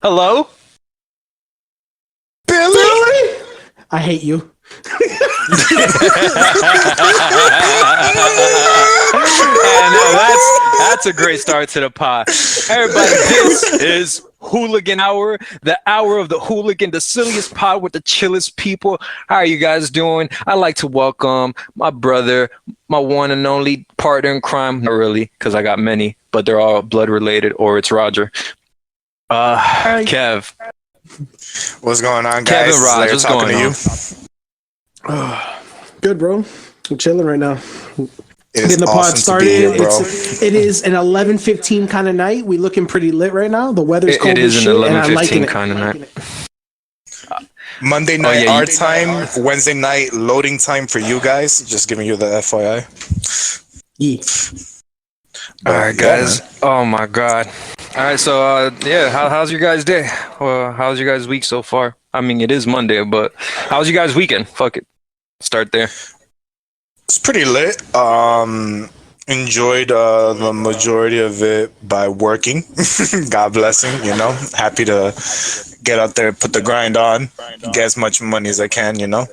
Hello? Billy? I hate you. And that's a great start to the pod. Everybody, this is Hooligan Hour, the hour of the hooligan, the silliest pod with the chillest people. How are you guys doing? I'd like to welcome my brother, my one and only partner in crime. Not really, because I got many, but they're all blood related, or it's Roger. Kev. What's going on, guys? Kevin Raj, what's going on? Good, bro. I'm chilling right now. It's Getting the awesome pod started. Here, bro. It is an 11:15 kind of night. We looking pretty lit right now. The weather's cold as shit, an and I'm liking 11:15 it. kind of night. Monday night our time, Wednesday night loading time for you guys. Just giving you the FYI. Yeah. All right, guys. Oh my God. All right, so how's your guys' day? How's your guys' week so far? I mean, it is Monday, but how's your guys' weekend? Fuck it. Start there. It's pretty lit. Enjoyed the majority of it by working. God blessing, you know. Happy to get out there, put the grind on, get as much money as I can, you know.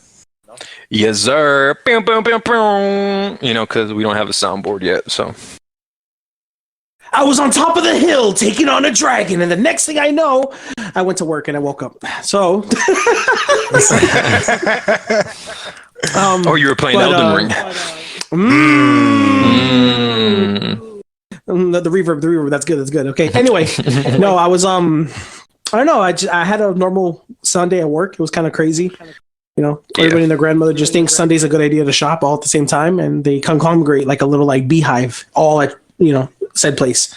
Yes, sir. Boom, boom, boom, boom. You know, because we don't have a soundboard yet, so. I was on top of the hill taking on a dragon, and the next thing I know, I went to work and I woke up. So. Or you were playing Elden Ring. The reverb, that's good. Okay. Anyway, no, I was I don't know. I had a normal Sunday at work. It was kind of crazy. You know, everybody and their grandmother just thinks Sunday's a good idea to shop all at the same time, and they conglomerate like a little like beehive all at said place.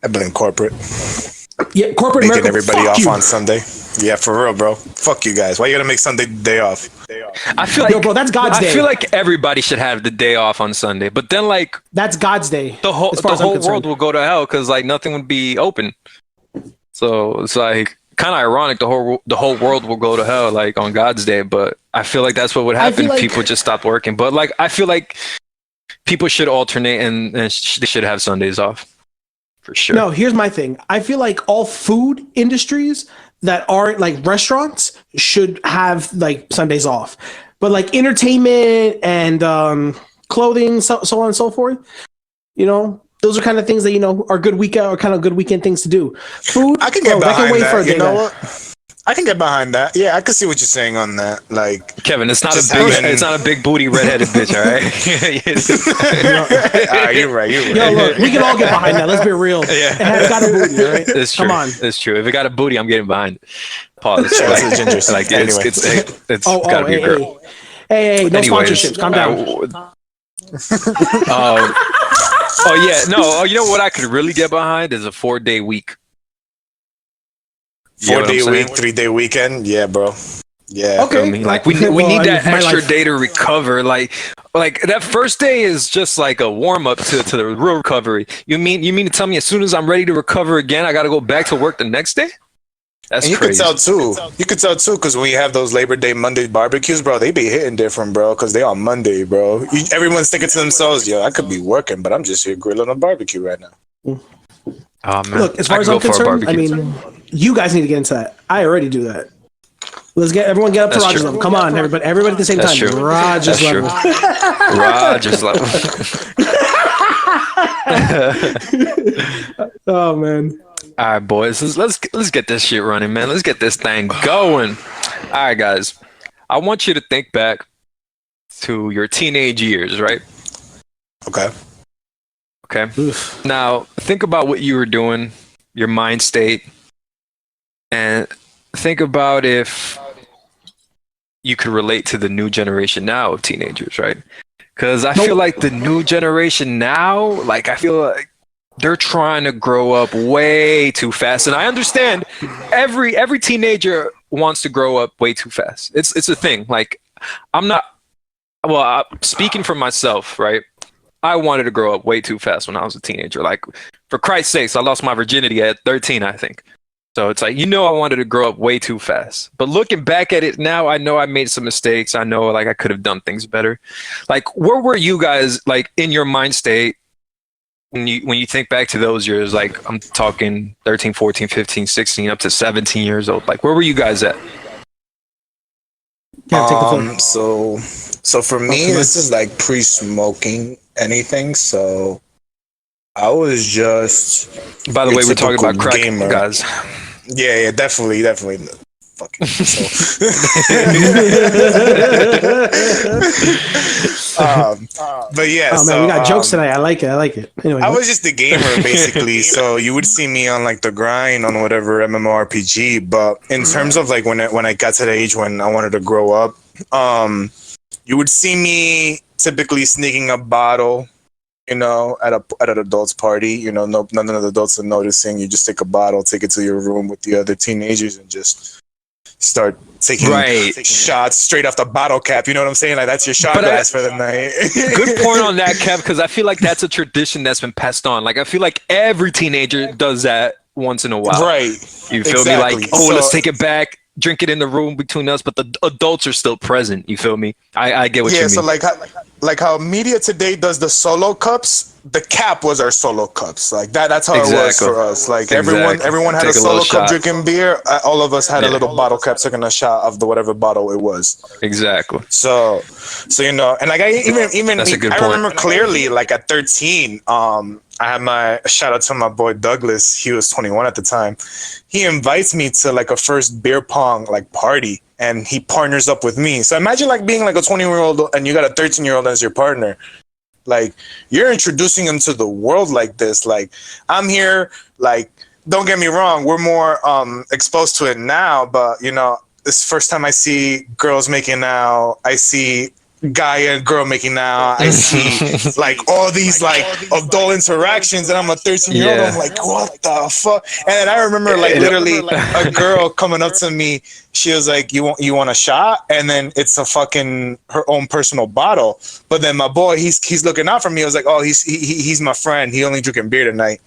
I blame corporate. Yeah, corporate making America, everybody off you. on Sunday. Yeah, for real, bro. Fuck you guys. Why you gotta make Sunday day off? I feel like, bro, that's God's day. I feel like everybody should have the day off on Sunday, but then like that's God's day. The whole world will go to hell because like nothing would be open. So it's like kind of ironic. The whole world will go to hell like on God's day, but I feel like that's what would happen. Like, people just stop working. But like I feel like people should alternate and they should have Sundays off. For sure. No, here's my thing. I feel like all food industries that aren't like restaurants should have like Sundays off. But like entertainment and clothing, so on and so forth, those are kind of things that, are good weekend or kind of good weekend things to do. Food, I can get behind that. You know what? I can get behind that. Yeah, I can see what you're saying on that. Like Kevin, it's not a big booty redheaded bitch, all right? You're right. Yo, look, we can all get behind that. Let's be real. Yeah. It has got a booty, all right? It's true. Come on. It's true. If it got a booty, I'm getting behind. Pause. Like anyway. It's gotta be a girl. Hey, no sponsorships. Calm down. You know what I could really get behind is a 4-day week. 4-day week, 3-day weekend. Yeah, bro. Yeah. Okay. Like we need that extra day to recover. Like that first day is just like a warm up to the real recovery. You mean to tell me as soon as I'm ready to recover again, I got to go back to work the next day? That's and crazy. You could tell too, because when you have those Labor Day Monday barbecues, bro, they be hitting different, bro, because they on Monday, bro. Everyone's thinking to themselves, yo, I could be working, but I'm just here grilling a barbecue right now. Oh, man. Look, as far as I'm concerned, I mean, you guys need to get into that. I already do that. Everyone get up to Roger's level. Come on, everybody at the same time. True. Roger's level. Roger's level. Oh man. All right, boys. Let's get this shit running, man. Let's get this thing going. All right, guys. I want you to think back to your teenage years, right? Okay. Oof. Now, think about what you were doing, your mind state, and think about if you could relate to the new generation now of teenagers, right? Because I feel like the new generation now, like I feel like they're trying to grow up way too fast. And I understand every teenager wants to grow up way too fast. It's a thing. Like I'm speaking for myself, right? I wanted to grow up way too fast when I was a teenager. Like for Christ's sakes, I lost my virginity at 13, I think. So it's like, I wanted to grow up way too fast. But looking back at it now, I know I made some mistakes. I know like I could have done things better. Like where were you guys like in your mind state when you think back to those years, like I'm talking 13, 14, 15, 16, up to 17 years old, like where were you guys at? Yeah, take the floor. So for me, this is like pre-smoking anything. So I was just By the way, we're talking typical about crack, gamer. guys. Yeah, definitely. Fucking so. But yeah, Oh man, we got jokes tonight. I like it. Anyway, I was just a gamer basically, so you would see me on like the grind on whatever MMORPG. But in terms of like when I got to the age when I wanted to grow up, you would see me typically sneaking a bottle, at an adult's party. None of the adults are noticing. You just take a bottle, take it to your room with the other teenagers, and just start taking shots straight off the bottle cap. You know what I'm saying? Like that's your shot glass for the night. Good point on that, Kev, because I feel like that's a tradition that's been passed on. Like I feel like every teenager does that once in a while. Right. You feel me? Like, let's take it back, drink it in the room between us, but the adults are still present. You feel me? I get what you mean. Yeah, so like how media today does the solo cups, the cap was our solo cups. Like that's how it was for us. Like everyone had a solo cup drinking beer. All of us had a little bottle cap taking a shot of the whatever bottle it was. Exactly. So and like I remember clearly, like at 13, I had my shout out to my boy Douglas. He was 21 at the time. He invites me to like a first beer pong like party, and he partners up with me. So imagine like being like a 20-year-old and you got a 13-year-old as your partner. Like you're introducing him to the world like this. Like I'm here. Like don't get me wrong, we're more exposed to it now. But this first time I see girls making out, I see guy and girl making out, I see like all these like adult interactions, and I'm a 13-year-old. I'm like, what the fuck? And then I remember like literally a girl coming up to me. She was like, you want a shot? And then it's a fucking her own personal bottle. But then my boy, he's looking out for me. I was like, oh, he's my friend. He only drinking beer tonight,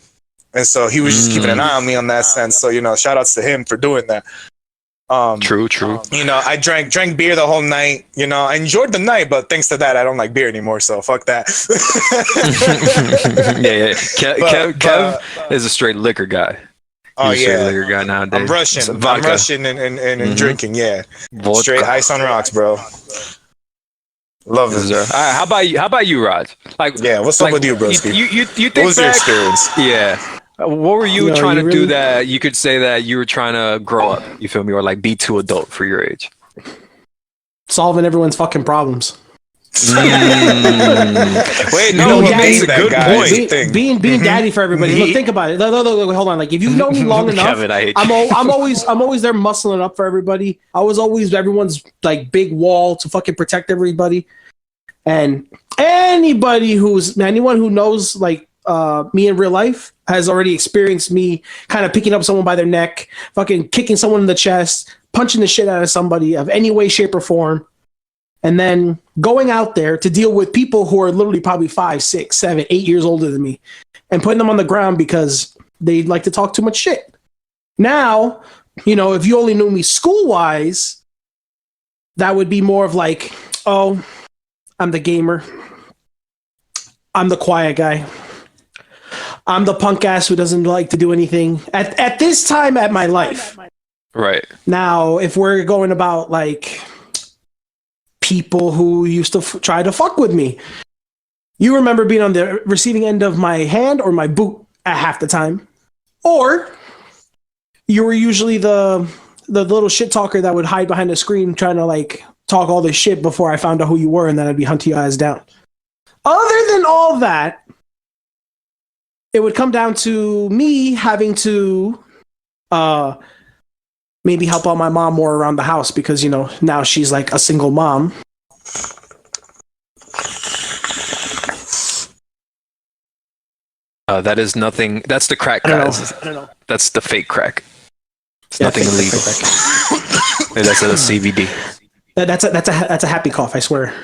and so he was just keeping an eye on me on that sense. So shout outs to him for doing that. True. I drank beer the whole night. I enjoyed the night, but thanks to that, I don't like beer anymore. So fuck that. yeah. Kev is a straight liquor guy. He's a straight liquor guy nowadays. I'm Russian and drinking. Yeah, vodka. Straight ice on rocks, bro. Love it. All right, how about you, Raj? What's up with you, broski? You think what was your experience? Yeah. What were you trying to do that you could say that you were trying to grow up? You feel me? Or like be too adult for your age? Solving everyone's fucking problems. Wait, no, he makes a good point. Being daddy for everybody. Look, think about it. No, hold on. Like if you know me long enough, Kevin, I hate I'm always there muscling up for everybody. I was always everyone's like big wall to fucking protect everybody. And anyone who knows like me in real life has already experienced me kind of picking up someone by their neck, fucking kicking someone in the chest, punching the shit out of somebody of any way, shape, or form, and then going out there to deal with people who are literally probably 5, 6, 7, 8 years older than me and putting them on the ground because they like to talk too much shit. Now, if you only knew me school-wise, that would be more of like, oh, I'm the gamer. I'm the quiet guy. I'm the punk ass who doesn't like to do anything at this time at my life. Right. Now, if we're going about like people who used to try to fuck with me, you remember being on the receiving end of my hand or my boot at half the time, or you were usually the little shit talker that would hide behind a screen trying to like talk all this shit before I found out who you were, and then I'd be hunting your eyes down. Other than all that, it would come down to me having to maybe help out my mom more around the house because, now she's like a single mom. That is nothing. That's the crack, guys. I don't know. That's the fake crack. It's nothing illegal. That's a CBD. That's a happy cough, I swear.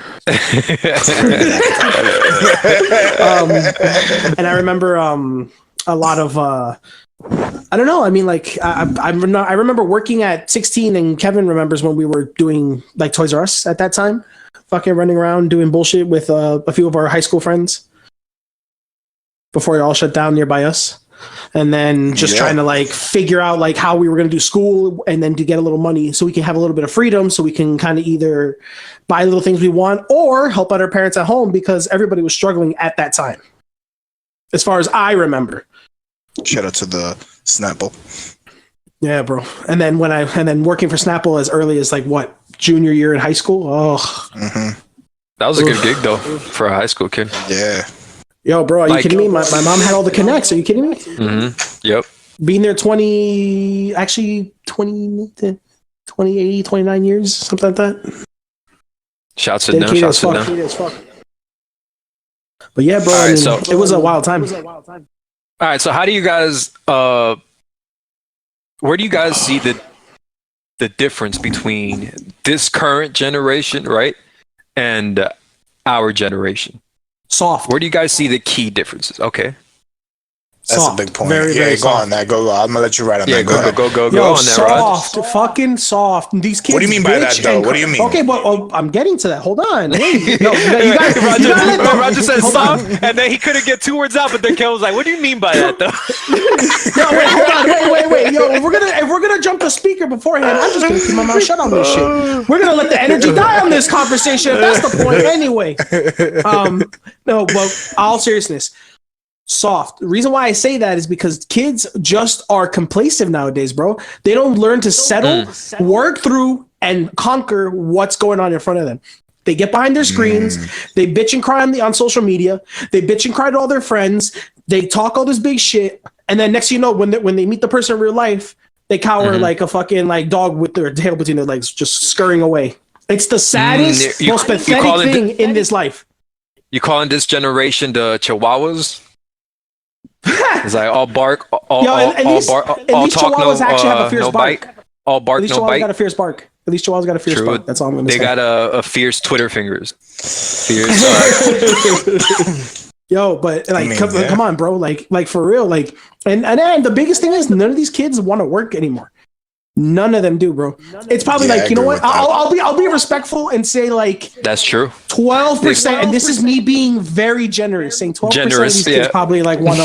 And I remember a lot of I don't know. I mean, like I remember working at 16, and Kevin remembers when we were doing like Toys R Us at that time, fucking running around doing bullshit with a few of our high school friends. before it all shut down nearby us. And then just trying to like figure out like how we were going to do school and then to get a little money so we can have a little bit of freedom so we can kind of either buy little things we want or help out our parents at home because everybody was struggling at that time. As far as I remember. Shout out to the Snapple. Yeah, bro. And then working for Snapple as early as like what, junior year in high school? Oh. That was a good gig though for a high school kid. Yeah. Yo, bro, are you kidding me? My mom had all the connects. Are you kidding me? Yep. Being there 20, 29 years, something like that. Shouts to them. Shouts to them. But yeah, bro, it was a wild time. All right, so how do you guys, where do you guys see the difference between this current generation, right, and our generation? Soft. Where do you guys see the key differences? Okay. That's soft. a big point. Very, very go soft. on that. Go. I'm gonna let you ride on that. Go Yo, on that, Rod. soft, fucking soft. These kids. What do you mean by that, though? What do you mean? Okay, but I'm getting to that. Hold on. Wait, no, you guys. Roger said soft, and then he couldn't get 2 words out, but then Kel was like, "What do you mean by that, though?" No, wait, hold on, wait. Yo, if we're gonna jump the speaker beforehand, I'm just gonna keep my mouth shut on this shit. We're gonna let the energy die on this conversation. If that's the point, anyway. No, but all seriousness. Soft. The reason why I say that is because kids just are complacent nowadays, bro. They don't learn to settle, work through, and conquer what's going on in front of them. They get behind their screens. They bitch and cry on social media. They bitch and cry to all their friends. They talk all this big shit, and then next thing you know, when they meet the person in real life, they cower like a fucking like dog with their tail between their legs, just scurrying away. It's the saddest, most pathetic thing in this life. You calling this generation the Chihuahuas? It's like all bark, all talk, Chihuahuas actually have a fierce no bark. bite. All bark, At least no Chihuahuas bite. got a fierce bark. At least Chihuahuas got a fierce bark. That's all I'm going to say. They got a fierce Twitter fingers. Fierce. Yo, but like, come on, bro. Like for real. Like, and the biggest thing is none of these kids want to work anymore. None of them do, bro. It's probably like, you know what? I'll be respectful and say like that's true. 12%, and this is me being very generous, saying 12% of these kids probably like want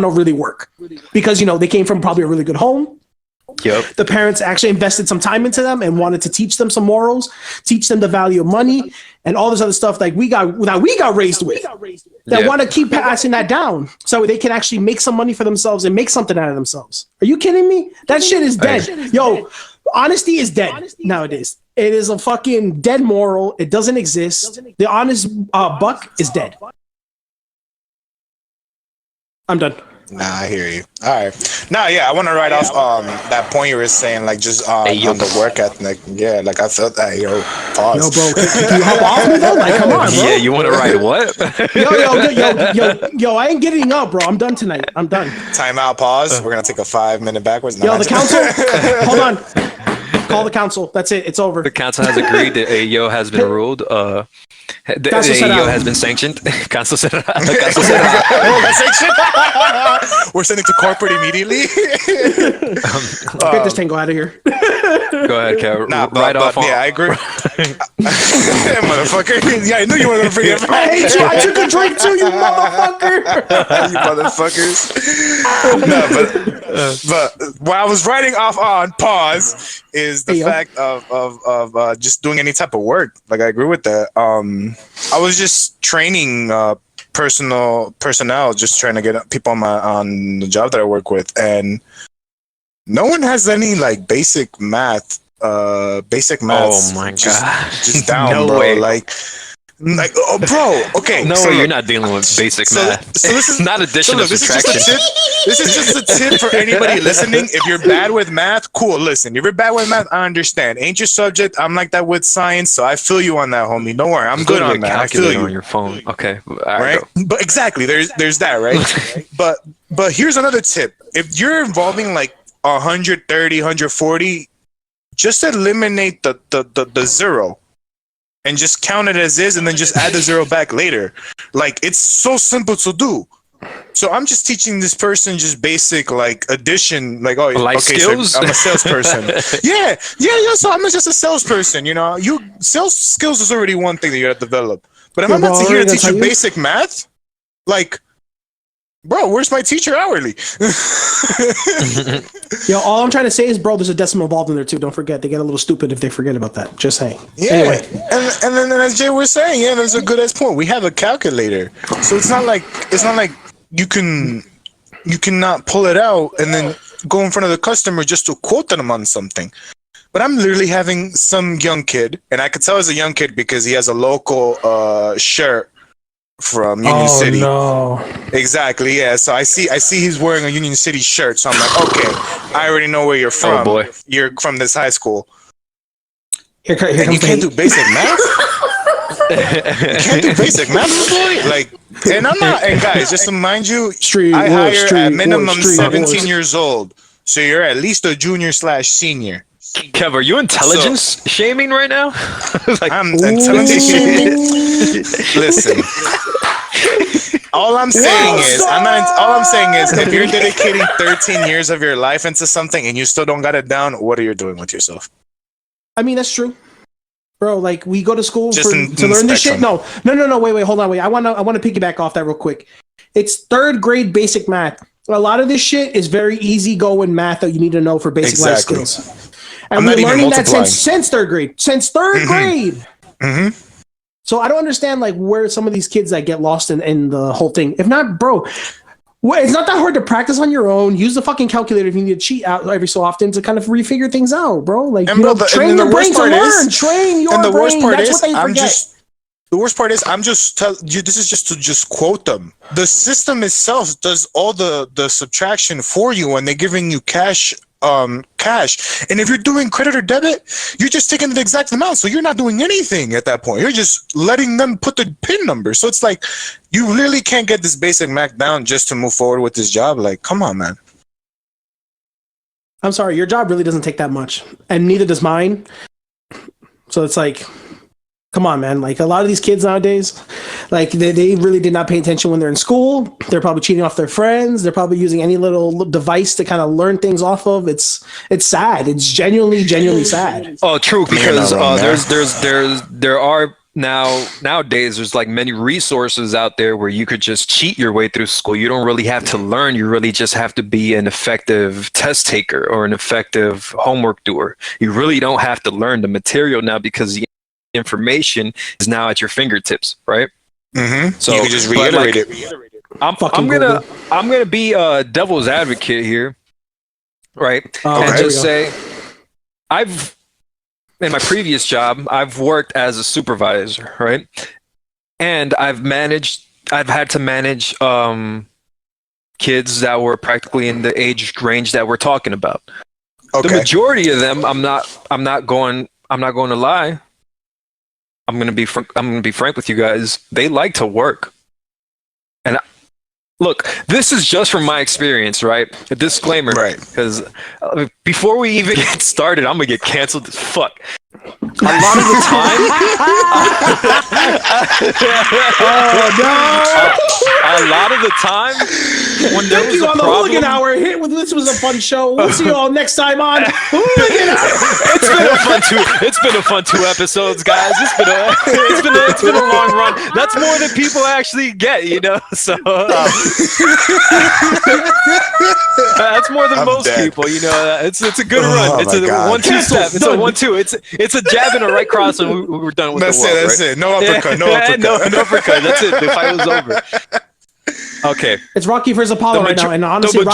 to really work because they came from probably a really good home. Yep. The parents actually invested some time into them and wanted to teach them some morals, teach them the value of money and all this other stuff like we got raised with. That want to keep passing that down so they can actually make some money for themselves and make something out of themselves. Are you kidding me? That shit is dead. Yo, honesty is dead nowadays. It is a fucking dead moral. It doesn't exist. The honest buck is dead. I'm done. Nah, I hear you. All right. I want to write off that point you were saying, like just on the work ethic. Yeah, like I felt that. Yo, pause. Yo, bro, can you hop off me though? Like, come on, bro. Yeah, you want to write what? Yo, I ain't getting up, bro. I'm done tonight. I'm done. Time out. Pause. We're gonna take a 5-minute backwards. Yo, the council. Hold on. Call the council. That's it. It's over. The council has agreed that AEO has been ruled. The AEO has been sanctioned. Council said we're sending to corporate immediately. Get this tango out of here. Go ahead, Kev. I agree. Motherfucker. Yeah, I knew you were gonna bring it back. I hate you. I took a drink too, you motherfucker. You motherfuckers. But what I was writing off on pause is the fact of just doing any type of work. Like I agree with that. I was just training personnel, just trying to get people on the job that I work with, and no one has any like basic math. Oh my god! Just down, no bro. way. Like, oh, bro. Okay, no way. You're not dealing with basic math. So this is not addition or subtraction. This is just a tip for anybody listening. If you're bad with math, cool. Listen, if you're bad with math, I understand. Ain't your subject. I'm like that with science, so I feel you on that, homie. Don't worry, I'm good on that. I feel you on your phone. Okay, right? But exactly, there's that, right? but here's another tip. If you're involving like 130, 140, just eliminate the zero. And just count it as is, and then just add the zero back later. Like it's so simple to do. So I'm just teaching this person just basic like addition, like skills. So I'm a salesperson. yeah. So I'm just a salesperson. Sales skills is already one thing that you got to develop. But if I'm not here to teach you basic math, like bro, where's my teacher hourly? Yo, all I'm trying to say is, bro, there's a decimal involved in there too. Don't forget, they get a little stupid if they forget about that. Just saying. Yeah, Anyway, and then as Jay was saying, yeah, that's a good ass point. We have a calculator, so it's not like you cannot pull it out and then go in front of the customer just to quote them on something. But I'm literally having some young kid, and I could tell he's a young kid because he has a local shirt from Union City. No. Exactly, yeah. So I see he's wearing a Union City shirt. So I'm like, okay, I already know where you're from. Oh boy, you're from this high school. Here And comes you can't do basic math. You can't do basic math, boy. Like, and I'm not. And guys, just to remind you, I hire at minimum 17 years old. So you're at least a junior/senior. Kev, are you intelligence shaming right now? Like, I'm intelligence shaming. Listen. All I'm saying is, if you're dedicating 13 years of your life into something and you still don't got it down, what are you doing with yourself? I mean, that's true, bro. Like, we go to school Just to learn this shit. No. Wait, hold on, wait. I want to piggyback off that real quick. It's third grade basic math. A lot of this shit is very easy going math that you need to know for basic life skills. And we're learning that since third grade. Since third grade. Mm-hmm. So I don't understand like where some of these kids that get lost in the whole thing. If not, bro, it's not that hard to practice on your own. Use the fucking calculator if you need to cheat out every so often to kind of refigure things out, bro. Like, train your brain to learn. Train your brain. The worst part is, the worst part is, I'm just telling you, this is just to just quote them. The system itself does all the subtraction for you when they're giving you cash. And if you're doing credit or debit, you're just taking the exact amount, so you're not doing anything at that point. You're just letting them put the PIN number. So it's like you really can't get this basic math down just to move forward with this job. Like, come on, man. I'm sorry, your job really doesn't take that much, and neither does mine. So it's like, come on, man. Like, a lot of these kids nowadays, like, they really did not pay attention when they're in school. They're probably cheating off their friends. They're probably using any little device to kind of learn things off of. It's sad. It's genuinely sad. Oh, true. Because there are nowadays there's like many resources out there where you could just cheat your way through school. You don't really have to learn. You really just have to be an effective test taker or an effective homework doer. You really don't have to learn the material now because the information is now at your fingertips, right? Mm-hmm. So you can just reiterate it. I'm gonna be a devil's advocate here, right? And just say, in my previous job, I've worked as a supervisor, right? And I've had to manage kids that were practically in the age range that we're talking about. Okay. The majority of them, I'm not going to lie. I'm gonna be frank with you guys. They like to work, and look, this is just from my experience, right? A disclaimer, right? Because before we even get started, I'm gonna get canceled as fuck. A lot of the time, a lot of the time, when there Thank you on the Hooligan Hour. This was a fun show. We'll see you all next time on Hooligan Hour. It's been a fun two episodes, guys. It's been a long run. That's more than people actually get, you know. So that's more than most people, you know. It's a good run. It's a 1-2 step. It's a 1-2. It's a jab and a right cross, and we're done with the world. That's it. No uppercut. No uppercut. No uppercut. That's it. The fight was over. Okay. It's Rocky versus Apollo right now, and honestly, the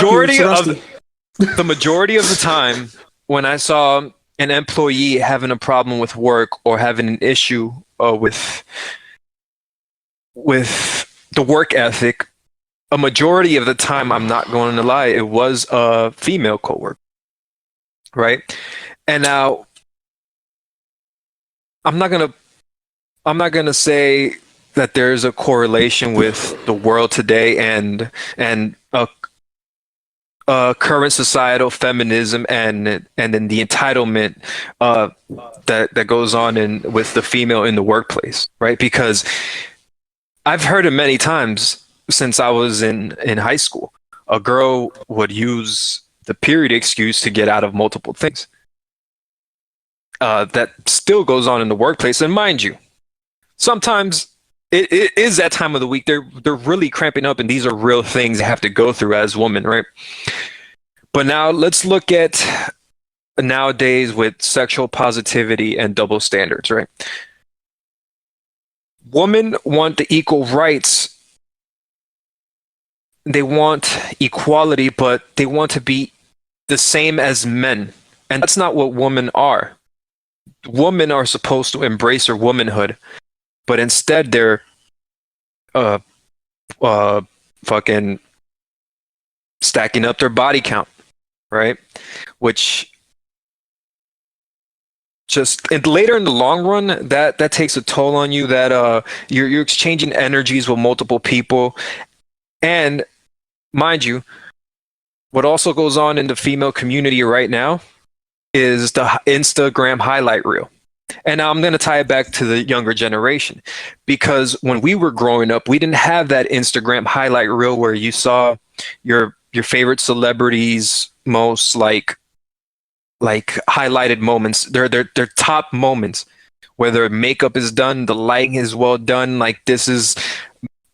majority of the time, when I saw an employee having a problem with work or having an issue with the work ethic, a majority of the time, I'm not going to lie, it was a female coworker, right? And now, I'm not gonna say that there's a correlation with the world today and current societal feminism and then the entitlement that goes on with the female in the workplace, right? Because I've heard it many times since I was in high school. A girl would use the period excuse to get out of multiple things. That still goes on in the workplace. And mind you, sometimes it is that time of the week. They're really cramping up, and these are real things they have to go through as women, right? But now let's look at nowadays with sexual positivity and double standards, right? Women want the equal rights. They want equality, but they want to be the same as men. And that's not what women are. Women are supposed to embrace their womanhood, but instead they're fucking stacking up their body count, right? Which just and later in the long run, that takes a toll on you. That you're exchanging energies with multiple people, and mind you, what also goes on in the female community right now is the Instagram highlight reel. And now I'm going to tie it back to the younger generation, because when we were growing up, we didn't have that Instagram highlight reel where you saw your favorite celebrities most like highlighted moments. They're top moments, where their makeup is done, the lighting is well done. Like, this is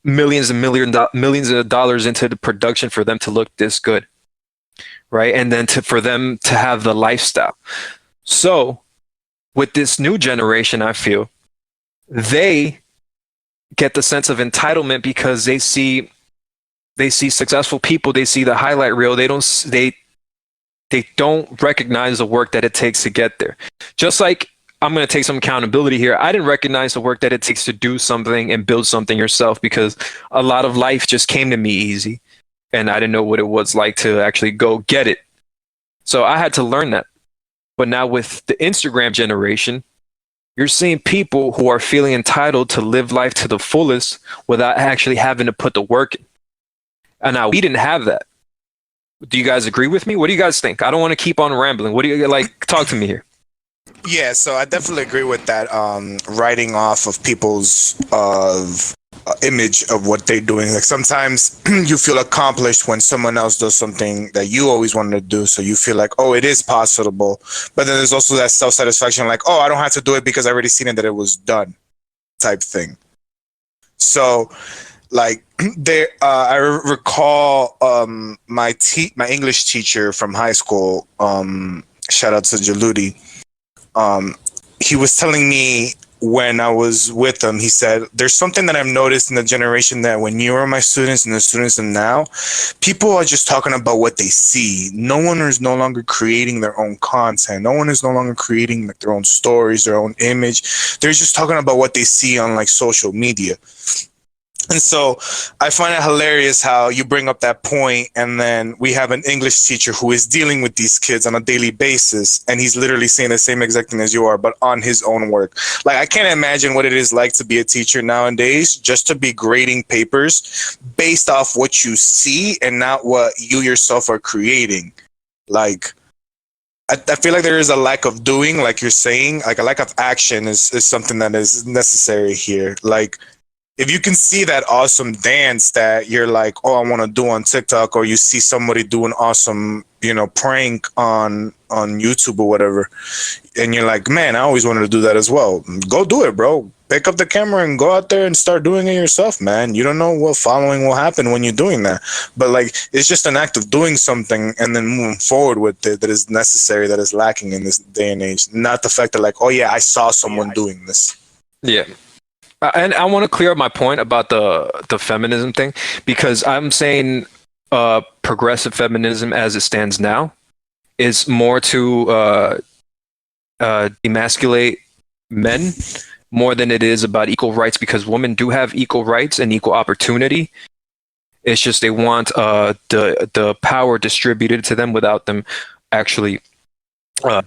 millions of dollars into the production for them to look this good, right? And then for them to have the lifestyle. So with this new generation, I feel they get the sense of entitlement because they see successful people, they see the highlight reel, they don't recognize the work that it takes to get there. Just like, I'm going to take some accountability here. I didn't recognize the work that it takes to do something and build something yourself, because a lot of life just came to me easy and I didn't know what it was like to actually go get it. So I had to learn that. But now with the Instagram generation, you're seeing people who are feeling entitled to live life to the fullest without actually having to put the work in. And now we didn't have that. Do you guys agree with me? What do you guys think? I don't want to keep on rambling. What do you like? Talk to me here. Yeah, so I definitely agree with that. Writing off of people's image of what they're doing. Like, sometimes you feel accomplished when someone else does something that you always wanted to do. So you feel like, oh, it is possible. But then there's also that self-satisfaction, like, oh, I don't have to do it because I already seen it that it was done, type thing. So, like, I recall my English teacher from high school. Shout out to Jaludi. He was telling me when I was with him, he said, there's something that I've noticed in the generation, that when you were my students and the students of now, people are just talking about what they see. No one is no longer creating their own content. No one is no longer creating like their own stories, their own image. They're just talking about what they see on like social media. And so I find it hilarious how you bring up that point, and then we have an English teacher who is dealing with these kids on a daily basis, and he's literally saying the same exact thing as you are, but on his own work. Like, I can't imagine what it is like to be a teacher nowadays, just to be grading papers based off what you see and not what you yourself are creating. Like, I feel like there is a lack of doing, like you're saying, like a lack of action is something that is necessary here. Like, if you can see that awesome dance that you're like, oh, I want to do on TikTok, or you see somebody do an awesome, prank on YouTube or whatever, and you're like, man, I always wanted to do that as well. Go do it, bro. Pick up the camera and go out there and start doing it yourself, man. You don't know what following will happen when you're doing that. But like, it's just an act of doing something and then moving forward with it that is necessary, that is lacking in this day and age. Not the fact that like, oh yeah, I saw someone doing this. Yeah. And I want to clear up my point about the feminism thing, because I'm saying progressive feminism as it stands now is more to demasculate men more than it is about equal rights, because women do have equal rights and equal opportunity. It's just they want the power distributed to them without them actually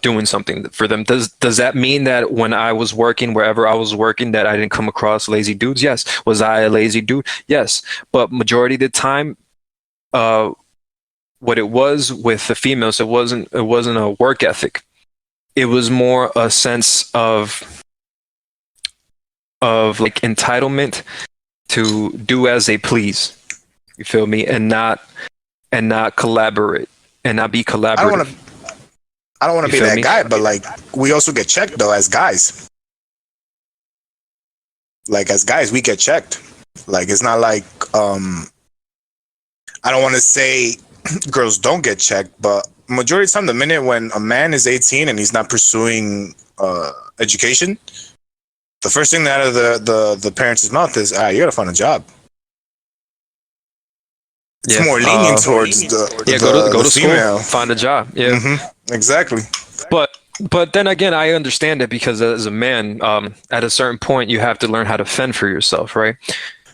doing something for them. Does that mean that when I was working, wherever I was working, that I didn't come across lazy dudes? Yes. Was I a lazy dude? Yes. But majority of the time, what it was with the females, it wasn't a work ethic. It was more a sense of like entitlement to do as they please. You feel me? And not collaborate and not be collaborative. I don't want to be that guy, but like, we also get checked though as guys. Like as guys, we get checked. Like it's not like I don't want to say girls don't get checked, but majority of the time, the minute when a man is 18 and he's not pursuing education, the first thing out of the parents' mouth is, you gotta find a job. It's more lenient towards go to female. school, find a job. Yeah, exactly. But then again, I understand it because as a man, at a certain point, you have to learn how to fend for yourself, right?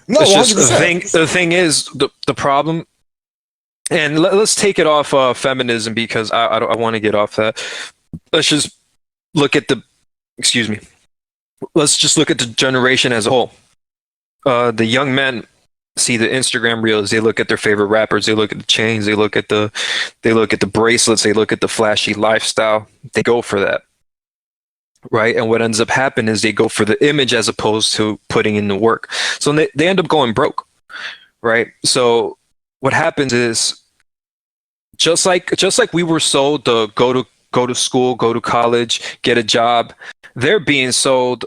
No, it's just 100%. the thing is the problem. And let's take it off feminism because I want to get off that. Let's just look at excuse me. Let's just look at the generation as a whole. The young men see the Instagram reels. They look at their favorite rappers. They look at the chains. They look at the bracelets. They look at the flashy lifestyle. They go for that, right? And what ends up happening is they go for the image as opposed to putting in the work. So they end up going broke, right? So what happens is just like we were sold to go to school, go to college, get a job, they're being sold,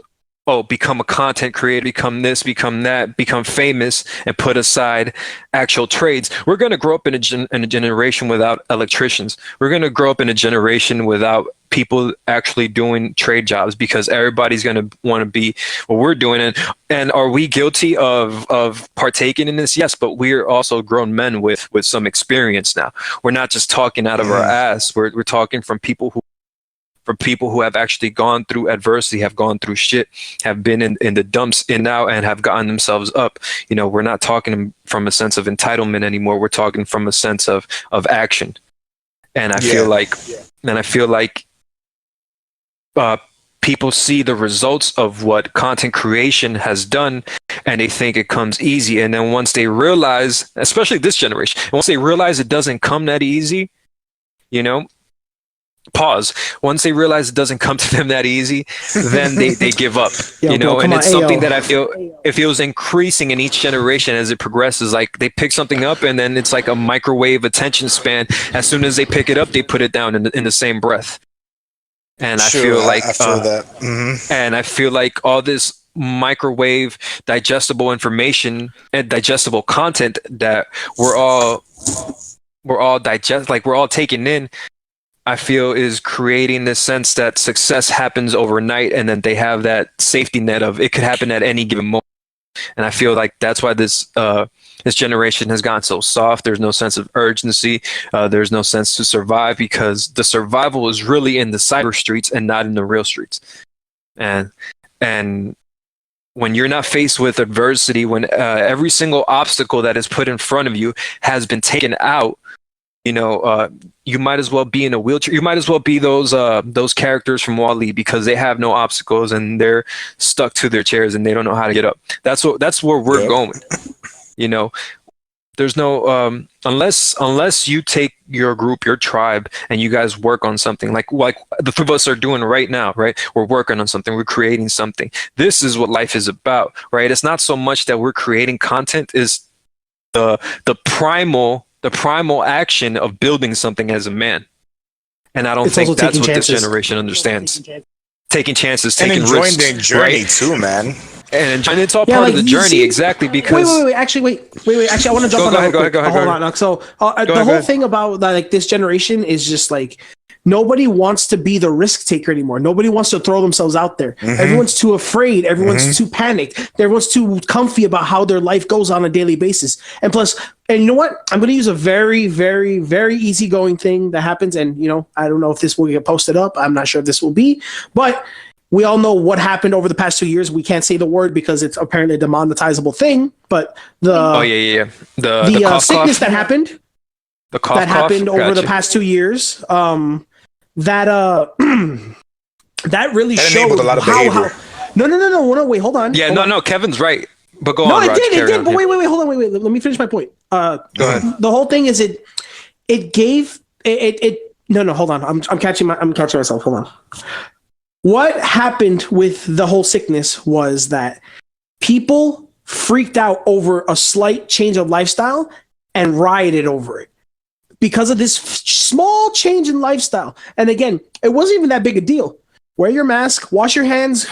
become a content creator, become this, become that, become famous, and put aside actual trades. We're going to grow up in a generation without electricians. We're going to grow up in a generation without people actually doing trade jobs because everybody's going to want to be what we're doing. And are we guilty of partaking in this? Yes, but we're also grown men with some experience now. We're not just talking out of our ass. We're talking from people who have actually gone through adversity, have gone through shit, have been in the dumps in now and have gotten themselves up. You know, we're not talking from a sense of entitlement anymore. We're talking from a sense of action. And I feel like people see the results of what content creation has done and they think it comes easy. And then once they realize, especially this generation, once they realize it doesn't come that easy, you know, once they realize it doesn't come to them that easy, then they give up. And it's something that I feel it feels increasing in each generation as it progresses. Like they pick something up and then it's like a microwave attention span. As soon as they pick it up, they put it down in the same breath. And I feel like that. And I feel like all this microwave digestible information and digestible content that we're all taking in, I feel is creating this sense that success happens overnight and then they have that safety net of it could happen at any given moment. And I feel like that's why this generation has gotten so soft. There's no sense of urgency. There's no sense to survive because the survival is really in the cyber streets and not in the real streets. And when you're not faced with adversity, when every single obstacle that is put in front of you has been taken out, you might as well be in a wheelchair. You might as well be those characters from Wall-E because they have no obstacles and they're stuck to their chairs and they don't know how to get up. That's where we're going. There's no unless you take your group, your tribe, and you guys work on something like the three of us are doing right now, right? We're working on something. We're creating something. This is what life is about, right? It's not so much that we're creating content. Is the primal action of building something as a man. And I don't think that's what this generation understands. Taking chances, taking risks. And enjoying the journey too, man. And it's all part of the journey, exactly, because... Wait. Actually, I want to jump on that. Go ahead. Hold on. So the whole thing about like this generation is just like, nobody wants to be the risk taker anymore. Nobody wants to throw themselves out there. Everyone's too afraid. Everyone's too panicked. Everyone's too comfy about how their life goes on a daily basis. And you know what? I'm going to use a very, very, very easygoing thing that happens. And, I don't know if this will get posted up. I'm not sure if this will be. But we all know what happened over the past 2 years. We can't say the word because it's apparently a demonetizable thing. But the sickness that happened. The cough happened over the past 2 years. That really showed a lot of behavior. No, wait, hold on. Yeah, no, Kevin's right. But go on. No, it did. But wait, hold on, wait. Let me finish my point. Go ahead. The whole thing is it gave it. No, hold on. I'm catching myself. Hold on. What happened with the whole sickness was that people freaked out over a slight change of lifestyle and rioted over it. Because of this small change in lifestyle. And again, it wasn't even that big a deal. Wear your mask, wash your hands,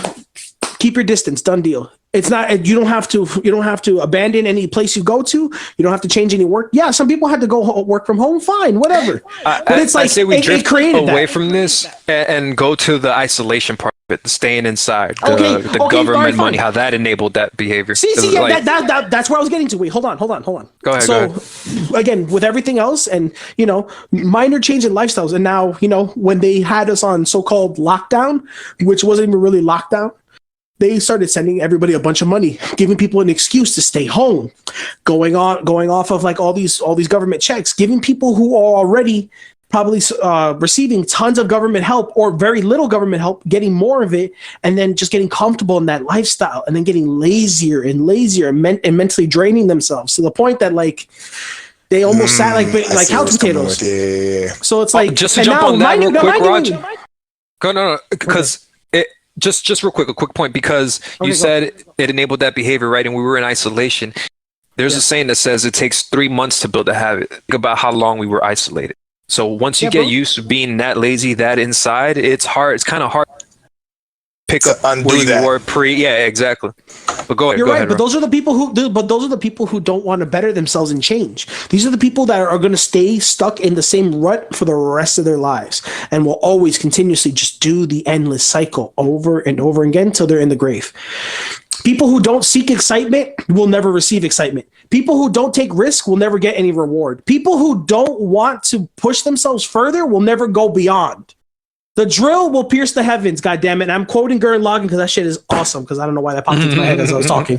Keep your distance. Done deal. It's not. You don't have to abandon any place you go to. You don't have to change any work. Yeah, some people had to go work from home. Fine, whatever. But it's like I say we drift created away that. from this and go to the isolation part of it, staying inside, the Okay, government fine. money, how that enabled that behavior. Yeah, Like, that's where I was getting to. Wait, hold on. Go ahead. So, again, with everything else, and minor change in lifestyles, and now when they had us on so-called lockdown, which wasn't even really lockdown. They started sending everybody a bunch of money, giving people an excuse to stay home, going off of like all these government checks, giving people who are already probably receiving tons of government help or very little government help, getting more of it, and then just getting comfortable in that lifestyle, and then getting lazier and mentally draining themselves to the point that like they almost sat like couch potatoes. Yeah. So it's like just to jump on that real quick, Raj. No, because Just real quick, a quick point, because you said it enabled that behavior, right? And we were in isolation. There's a saying that says it takes 3 months to build a habit. Think about how long we were isolated. So once you get used to being that lazy, that inside, it's hard. It's kind of hard to pick up where you were pre. Yeah, exactly. But go ahead. You're go right, ahead, but those are the people who don't want to better themselves and change. These are the people that are going to stay stuck in the same rut for the rest of their lives and will always continuously just do the endless cycle over and over again until they're in the grave. People who don't seek excitement will never receive excitement. People who don't take risk will never get any reward. People who don't want to push themselves further will never go beyond. The drill will pierce the heavens, goddammit. And I'm quoting Gurren Lagann because that shit is awesome, because I don't know why that popped into my head as I was talking.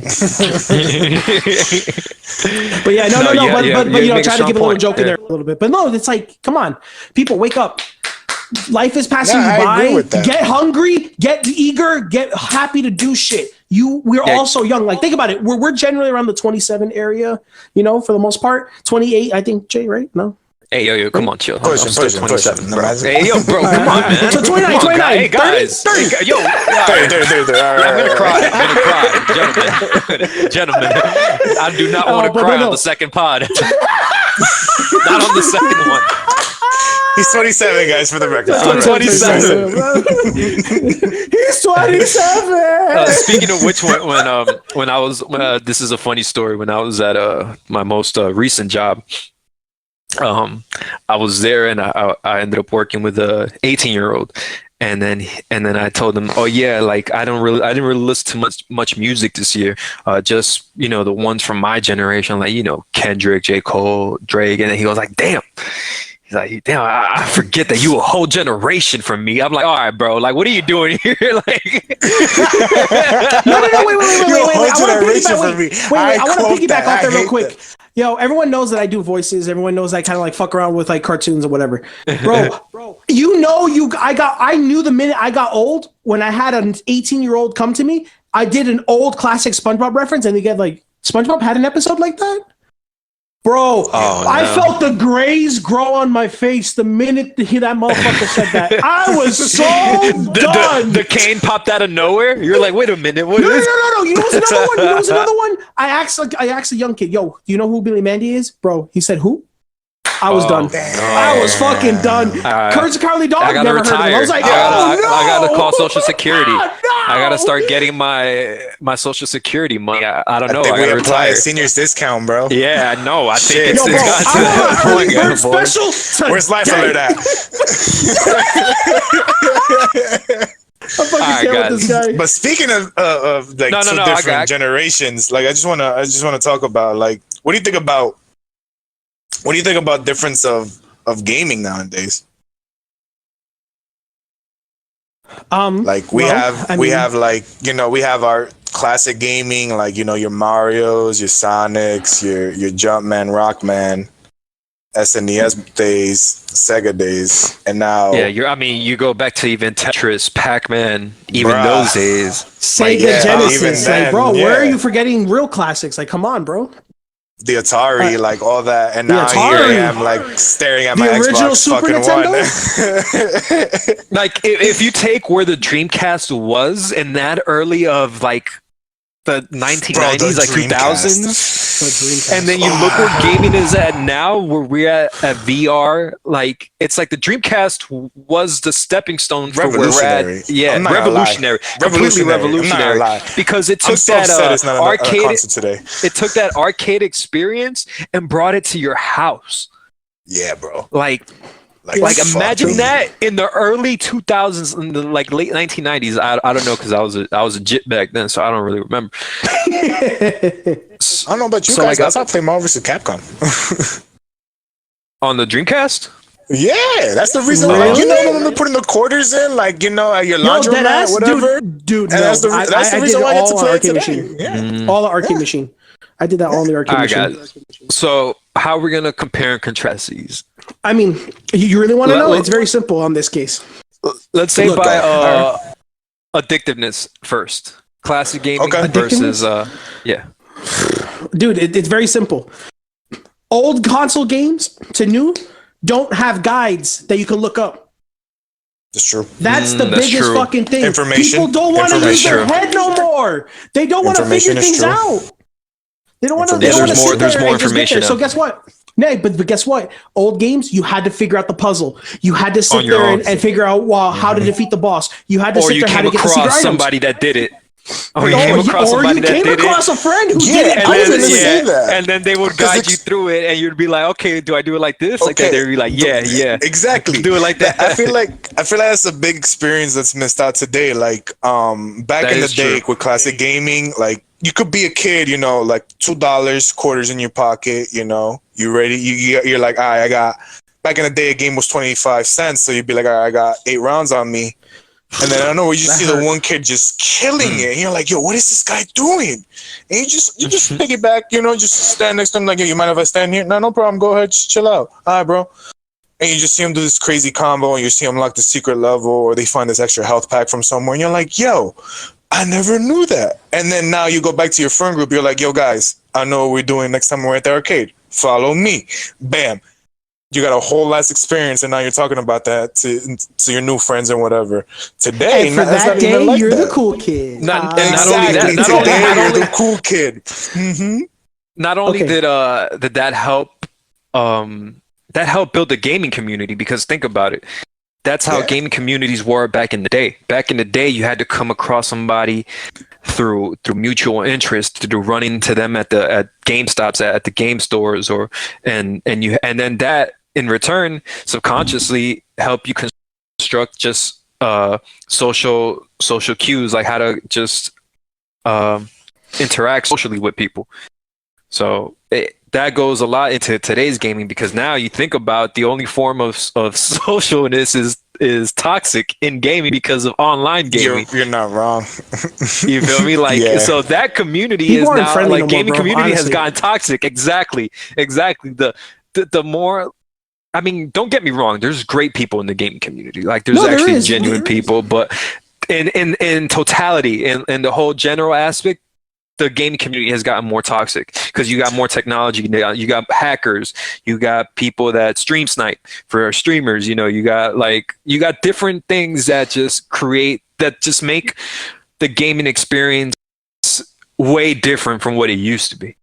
But yeah, but try to give a little joke in there a little bit. But no, it's like, come on, people, wake up. Life is passing you by. Get hungry, get eager, get happy to do shit. We're all so young. Like, think about it. We're generally around the 27 area, for the most part. 28, I think, Jay, right? No? Hey, yo, come on, chill. Push him. Hey, yo, bro, come on, man. So 29. Hey, guys. 30. Yo. 30. I'm going to cry. Gentlemen. I do not want to cry on the second pod. Not on the second one. He's 27, guys, for the record. 27. He's 27. Speaking of which, when I was, this is a funny story. When I was at my most recent job, I was there and I ended up working with a 18-year-old, and then I told him, oh yeah, like I didn't really listen to much music this year, just the ones from my generation, like Kendrick, J. Cole, Drake, and then he was like, damn. He's like, damn, I forget that you a whole generation from me. I'm like, all right, bro, like what are you doing here? Like, no, wait. I want to piggyback off there real quick. Yo, everyone knows that I do voices. Everyone knows I kind of like fuck around with like cartoons or whatever. Bro, I knew the minute I got old when I had an 18-year-old come to me, I did an old classic SpongeBob reference, and they get like, SpongeBob had an episode like that? Bro, I felt the grays grow on my face the minute that motherfucker said that. I was so done. The cane popped out of nowhere. You're like, wait a minute. What no. You know what's another one? I asked a young kid, yo, do you know who Billy Mandy is? Bro, he said, who? I was done. I was fucking done. Courage the Cowardly Dog. I gotta never retire. Heard of him. I was like, I gotta call Social Security. I gotta start getting my Social Security money. I don't know. I gotta apply retire. a seniors discount, bro. Yeah, I know. I think it's bro, got to early bird special. Where's Life Alert at? I'm fucking with this guy. But speaking of like two different generations, like I just wanna talk about, like, what do you think about difference of gaming nowadays? Like we have like, we have our classic gaming, like, your Marios, your Sonics, your Jumpman, Rockman, SNES days, Sega days, and now you go back to even Tetris, Pac-Man, even those days. Sega Genesis, where are you forgetting real classics? Like, come on, bro. The Atari, like all that, and now here I am, like staring at my original Xbox Super fucking Nintendo? one. Like if you take where the Dreamcast was in that early of like the 1990s, like Dreamcast. 2000s. The Dreamcast. And then you look where gaming is at now, where we're at VR. Like it's like the Dreamcast was the stepping stone for where we're at. Yeah, I'm not gonna revolutionary, lie. completely I'm not gonna revolutionary. lie. Because it I'm took so that upset it's not a arcade. console today. It took that arcade experience and brought it to your house. Yeah, bro. Like Like imagine fuck. that in the early 2000s, in the like late 1990s. I don't know because I was a jit back then, so I don't really remember. I don't know about you So, guys. like, That's how I play Marvel vs. Capcom. On the Dreamcast. Yeah, that's the reason. Really? Like, you know, when we're putting the quarters in, like, you know, at your laundromat, whatever. dude. And No, that's the reason did why I get to all play it arcade today. machine. Yeah. All the arcade machine. I did that all on the arcade I machine. got it. So how are we gonna compare and contrast these? I mean, you really want to know? Let- It's very simple on this case. Let's say Look, by addictiveness first. Classic gaming Okay. versus yeah. Dude, it's very simple. Old console games to new don't have guides that you can look up. That's true. That's the that's biggest true. fucking thing. Information. People don't want to use their Information. head no more. They don't want to figure Information is things true. out. They don't want to. Yeah, They don't want to there's more- sit there's there more and just get information there. So now. guess what? No, but guess what? Old games, you had to figure out the puzzle. You had to On sit your there own. and figure out how to defeat the boss. You had to Or sit you there how came to get the secret across items. somebody that did it. Or you came across or somebody you that came did across it. a friend who Yeah, did it. and I was then- gonna say say that. And then they would 'Cause guide it's- you through it, and you'd be like, "Okay, do I do it like this?" Like that? They'd be like, "Yeah, yeah, Exactly. do it like that." I feel like that's a big experience that's missed out today. Like back That in the is day true. with classic gaming, like you could be a kid, you know, like $2 quarters in your pocket, you know, you ready, you're like, all right, I got, back in the day a game was 25 cents, so you'd be like, all right, I got 8 rounds on me. And then I don't know, you just see the one kid just killing it, and you're like, yo, what is this guy doing? And you just pick it back, you know, just stand next to him like, yo, you mind if I stand here? No problem, go ahead, just chill out. All right, bro. And you just see him do this crazy combo, and you see him lock the secret level, or they find this extra health pack from somewhere, and you're like, yo, I never knew that. And then now you go back to your friend group, you're like, yo, guys, I know what we're doing next time we're at the arcade. Follow me. Bam. You got a whole last experience, and now you're talking about that to your new friends and whatever. Today, And for it's that not even day, like you're that. the cool kid. Not- Ah. and not only that- Exactly. not only- Today, not you're only- the cool kid. Mm-hmm. Not only Okay. did that help build the gaming community, because think about it, that's how Yeah. gaming communities were back in the day. Back in the day, you had to come across somebody through mutual interest, to do running to them at GameStops, at the game stores, and then that in return subconsciously help you construct just social cues, like how to just interact socially with people. So that goes a lot into today's gaming, because now you think about the only form of socialness is toxic in gaming because of online gaming. You're not wrong. You feel me? Like, Yeah. so that community People is aren't now, friendly like, no more, gaming bro, community has honestly. gotten toxic. Exactly. The more, I mean, don't get me wrong, there's great people in the gaming community. Like, there's No, there actually is. genuine There is. people, but in totality, in the whole general aspect, the gaming community has gotten more toxic because you got more technology. You got hackers. You got people that stream snipe for streamers. You know, you got different things that just make the gaming experience way different from what it used to be.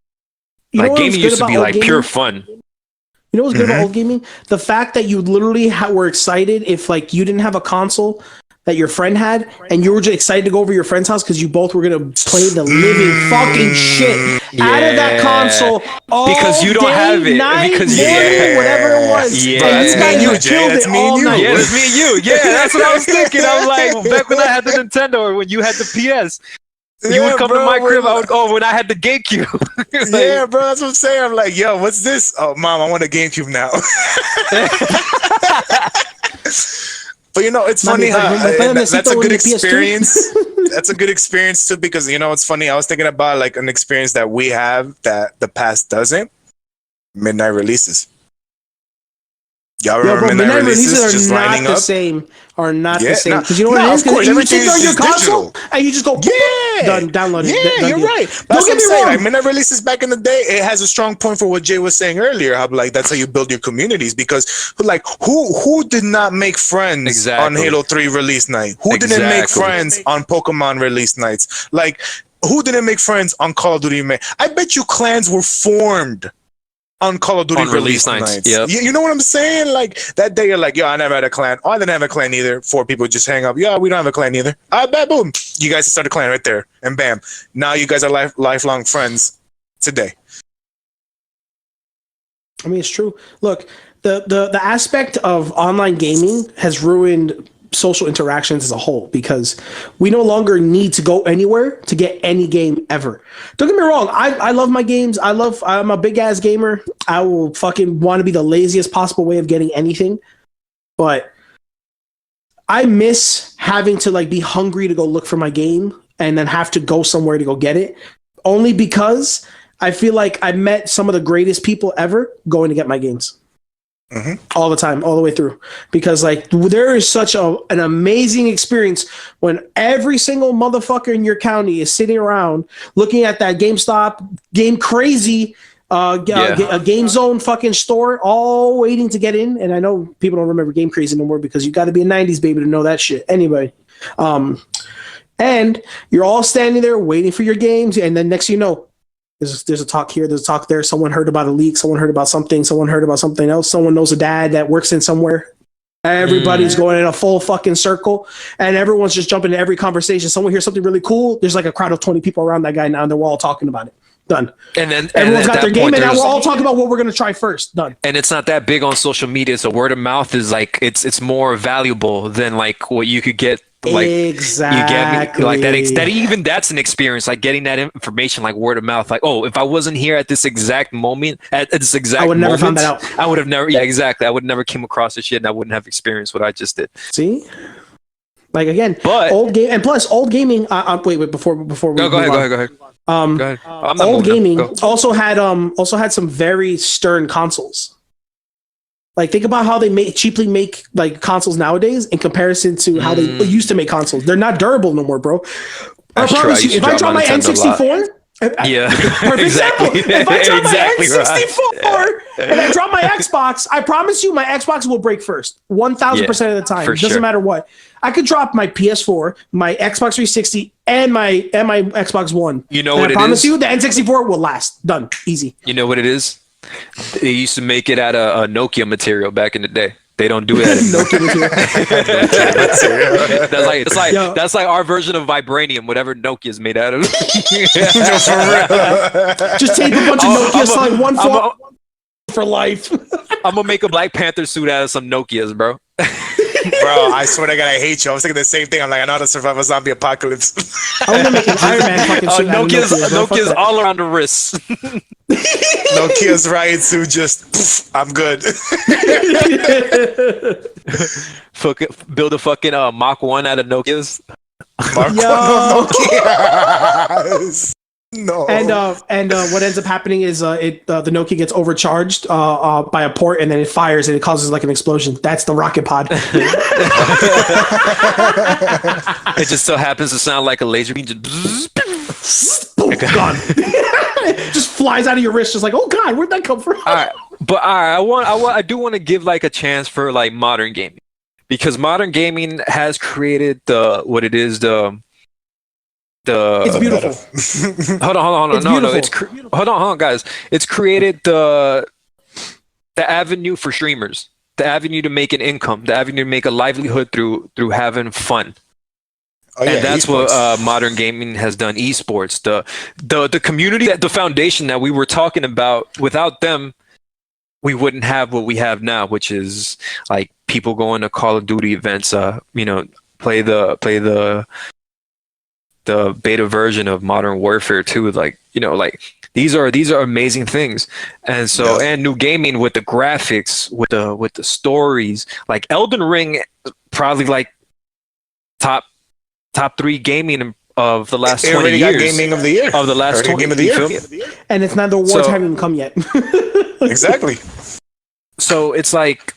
You know Like, what's gaming good used to about be old like gaming? pure fun. You know what's good Mm-hmm. about old gaming? The fact that you literally were excited if like you didn't have a console that your friend had, and you were just excited to go over to your friend's house because you both were gonna play the living fucking shit out of that Yeah. console all Because you don't day, have it. night, Because morning, whatever it was. Yeah. And That's you me and guys you, just Jay. killed That's it me and all you. night. Yeah, that's me and you. Yeah, that's what I was thinking. I was like, back when I had the Nintendo, or when you had the PS, you would come to my crib. I would go when I had the GameCube. Like, Yeah, bro, that's what I'm saying. I'm like, yo, what's this? Oh, mom, I want a GameCube now. But you know, it's Mami, funny how pero that's a necesito good un PS2. experience. That's a good experience too, because you know, it's funny. I was thinking about like an experience that we have that the past doesn't. Midnight releases. Y'all Yo, remember bro, midnight releases are just not lining the up? same. Are not Yeah, the same. no. Because you know what No, it is? of course, 'Cause you everything sit there on is your just console digital. and you just go Yeah, done, download it. Yeah, done you're deal. right. Don't That's get what I'm me saying. wrong. Like midnight releases back in the day, it has a strong point for what Jay was saying earlier. How like that's how you build your communities. Because like who did not make friends on Exactly. Halo 3 release night? Who didn't make Exactly. friends on Pokemon release nights? Like Who didn't make friends on Call of Duty? I bet you clans were formed on Call of Duty On release nights. Yep. You know what I'm saying? Like that day, you're like, yo, I never had a clan. Oh, I didn't have a clan either. 4 people just hang up. Yeah, we don't have a clan either. I bet, boom, you guys start a clan right there, and bam, now you guys are lifelong friends today. I mean, it's true. Look, the aspect of online gaming has ruined social interactions as a whole because we no longer need to go anywhere to get any game ever. Don't get me wrong. I love my games. I'm a big ass gamer. I will fucking want to be the laziest possible way of getting anything. But I miss having to like be hungry to go look for my game and then have to go somewhere to go get it. Only because I feel like I met some of the greatest people ever going to get my games. All the time, all the way through, because like there is such an amazing experience when every single motherfucker in your county is sitting around looking at that GameStop, Game Crazy, a Game Zone fucking store, all waiting to get in. And I know people don't remember Game Crazy no more because you got to be a '90s baby to know that shit. Anyway, and you're all standing there waiting for your games, and then next you know. There's a talk here, there's a talk there. Someone heard about a leak. Someone heard about something. Someone heard about something else. Someone knows a dad that works in somewhere. Everybody's going in a full fucking circle, and everyone's just jumping into every conversation. Someone hears something really cool. There's like a crowd of 20 people around that guy now, and they're all talking about it. Done. And then everyone's got their game, and now we're all talking about what we're gonna try first. Done. And it's not that big on social media, so word of mouth is like it's more valuable than like what you could get. Like exactly. You get me? Like that even that's an experience, like getting that information like word of mouth. Like, oh, if I wasn't here at this exact moment, I would never found that out. I would have never exactly. I would never came across this shit and I wouldn't have experienced what I just did. See? Like again, but old game and plus old gaming wait before we go ahead. Go ahead. Old gaming also had some very stern consoles. Like think about how they cheaply make like consoles nowadays in comparison to how they used to make consoles. They're not durable no more, bro. I promise you, if I drop my N64, perfect example. If I drop my N64 and I drop my Xbox, I promise you my Xbox will break first. 1000% of the time. It doesn't matter what. I could drop my PS4, my Xbox 360, and my Xbox One. You know what it is? I promise you the N64 will last. Done. Easy. You know what it is? They used to make it out of Nokia material back in the day. They don't do it anymore. That's like our version of vibranium, whatever Nokia is made out of. Just tape a bunch of Nokia slide one for life. I'm gonna make a Black Panther suit out of some Nokias, bro. Bro, I swear to God, I hate you. I was thinking the same thing. I'm like, I know how to survive a zombie apocalypse. I want to make an Iron Man fucking suit. Nokia's all around the wrists. Nokia's riot suit just, poof, I'm good. Build a fucking Mach 1 out of Nokia's. Mach 1 of Nokia's. No. And what ends up happening is the Nokia gets overcharged by a port, and then it fires and it causes like an explosion. That's the rocket pod. It just so happens to sound like a laser beam. Just boom, gone. Just flies out of your wrist, just like, oh god, where'd that come from? All right, but I do want to give like a chance for like modern gaming, because modern gaming has created it's beautiful. Hold on. Hold on, guys. It's created the avenue for streamers, the avenue to make an income, the avenue to make a livelihood through having fun. Oh, yeah, and that's esports. What modern gaming has done. Esports, the community, the foundation that we were talking about. Without them, we wouldn't have what we have now, which is like people going to Call of Duty events. Play the beta version of Modern Warfare 2, like these are amazing things. And so and new gaming with the graphics, with the stories, like Elden Ring, probably like top 3 gaming of the last 20 years. Got gaming of the year. Of the last 20 game of the year. And it's not, the awards haven't even come yet. Exactly. So it's like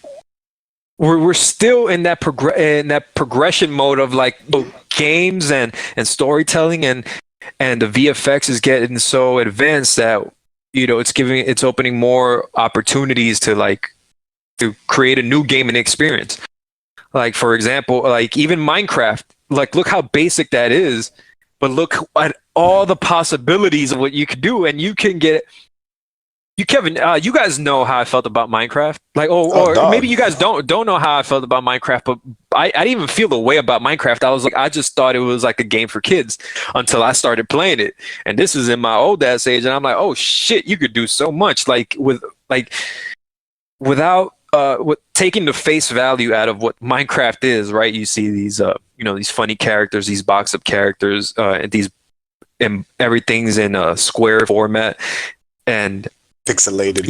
we're still in that progression mode of like games and storytelling, and the VFX is getting so advanced that it's opening more opportunities to create a new gaming experience. Like for example, like even Minecraft, like look how basic that is, but look at all the possibilities of what you could do, and you can get. You, Kevin, you guys know how I felt about Minecraft, like, or dog. maybe you guys don't know how I felt about Minecraft, but I didn't even feel the way about Minecraft. I was like, I just thought it was like a game for kids until I started playing it, and this is in my old ass age, and I'm like, oh shit, you could do so much, like without with taking the face value out of what Minecraft is, right? You see these, these funny characters, these box up characters, and everything's in a square format, and Pixelated.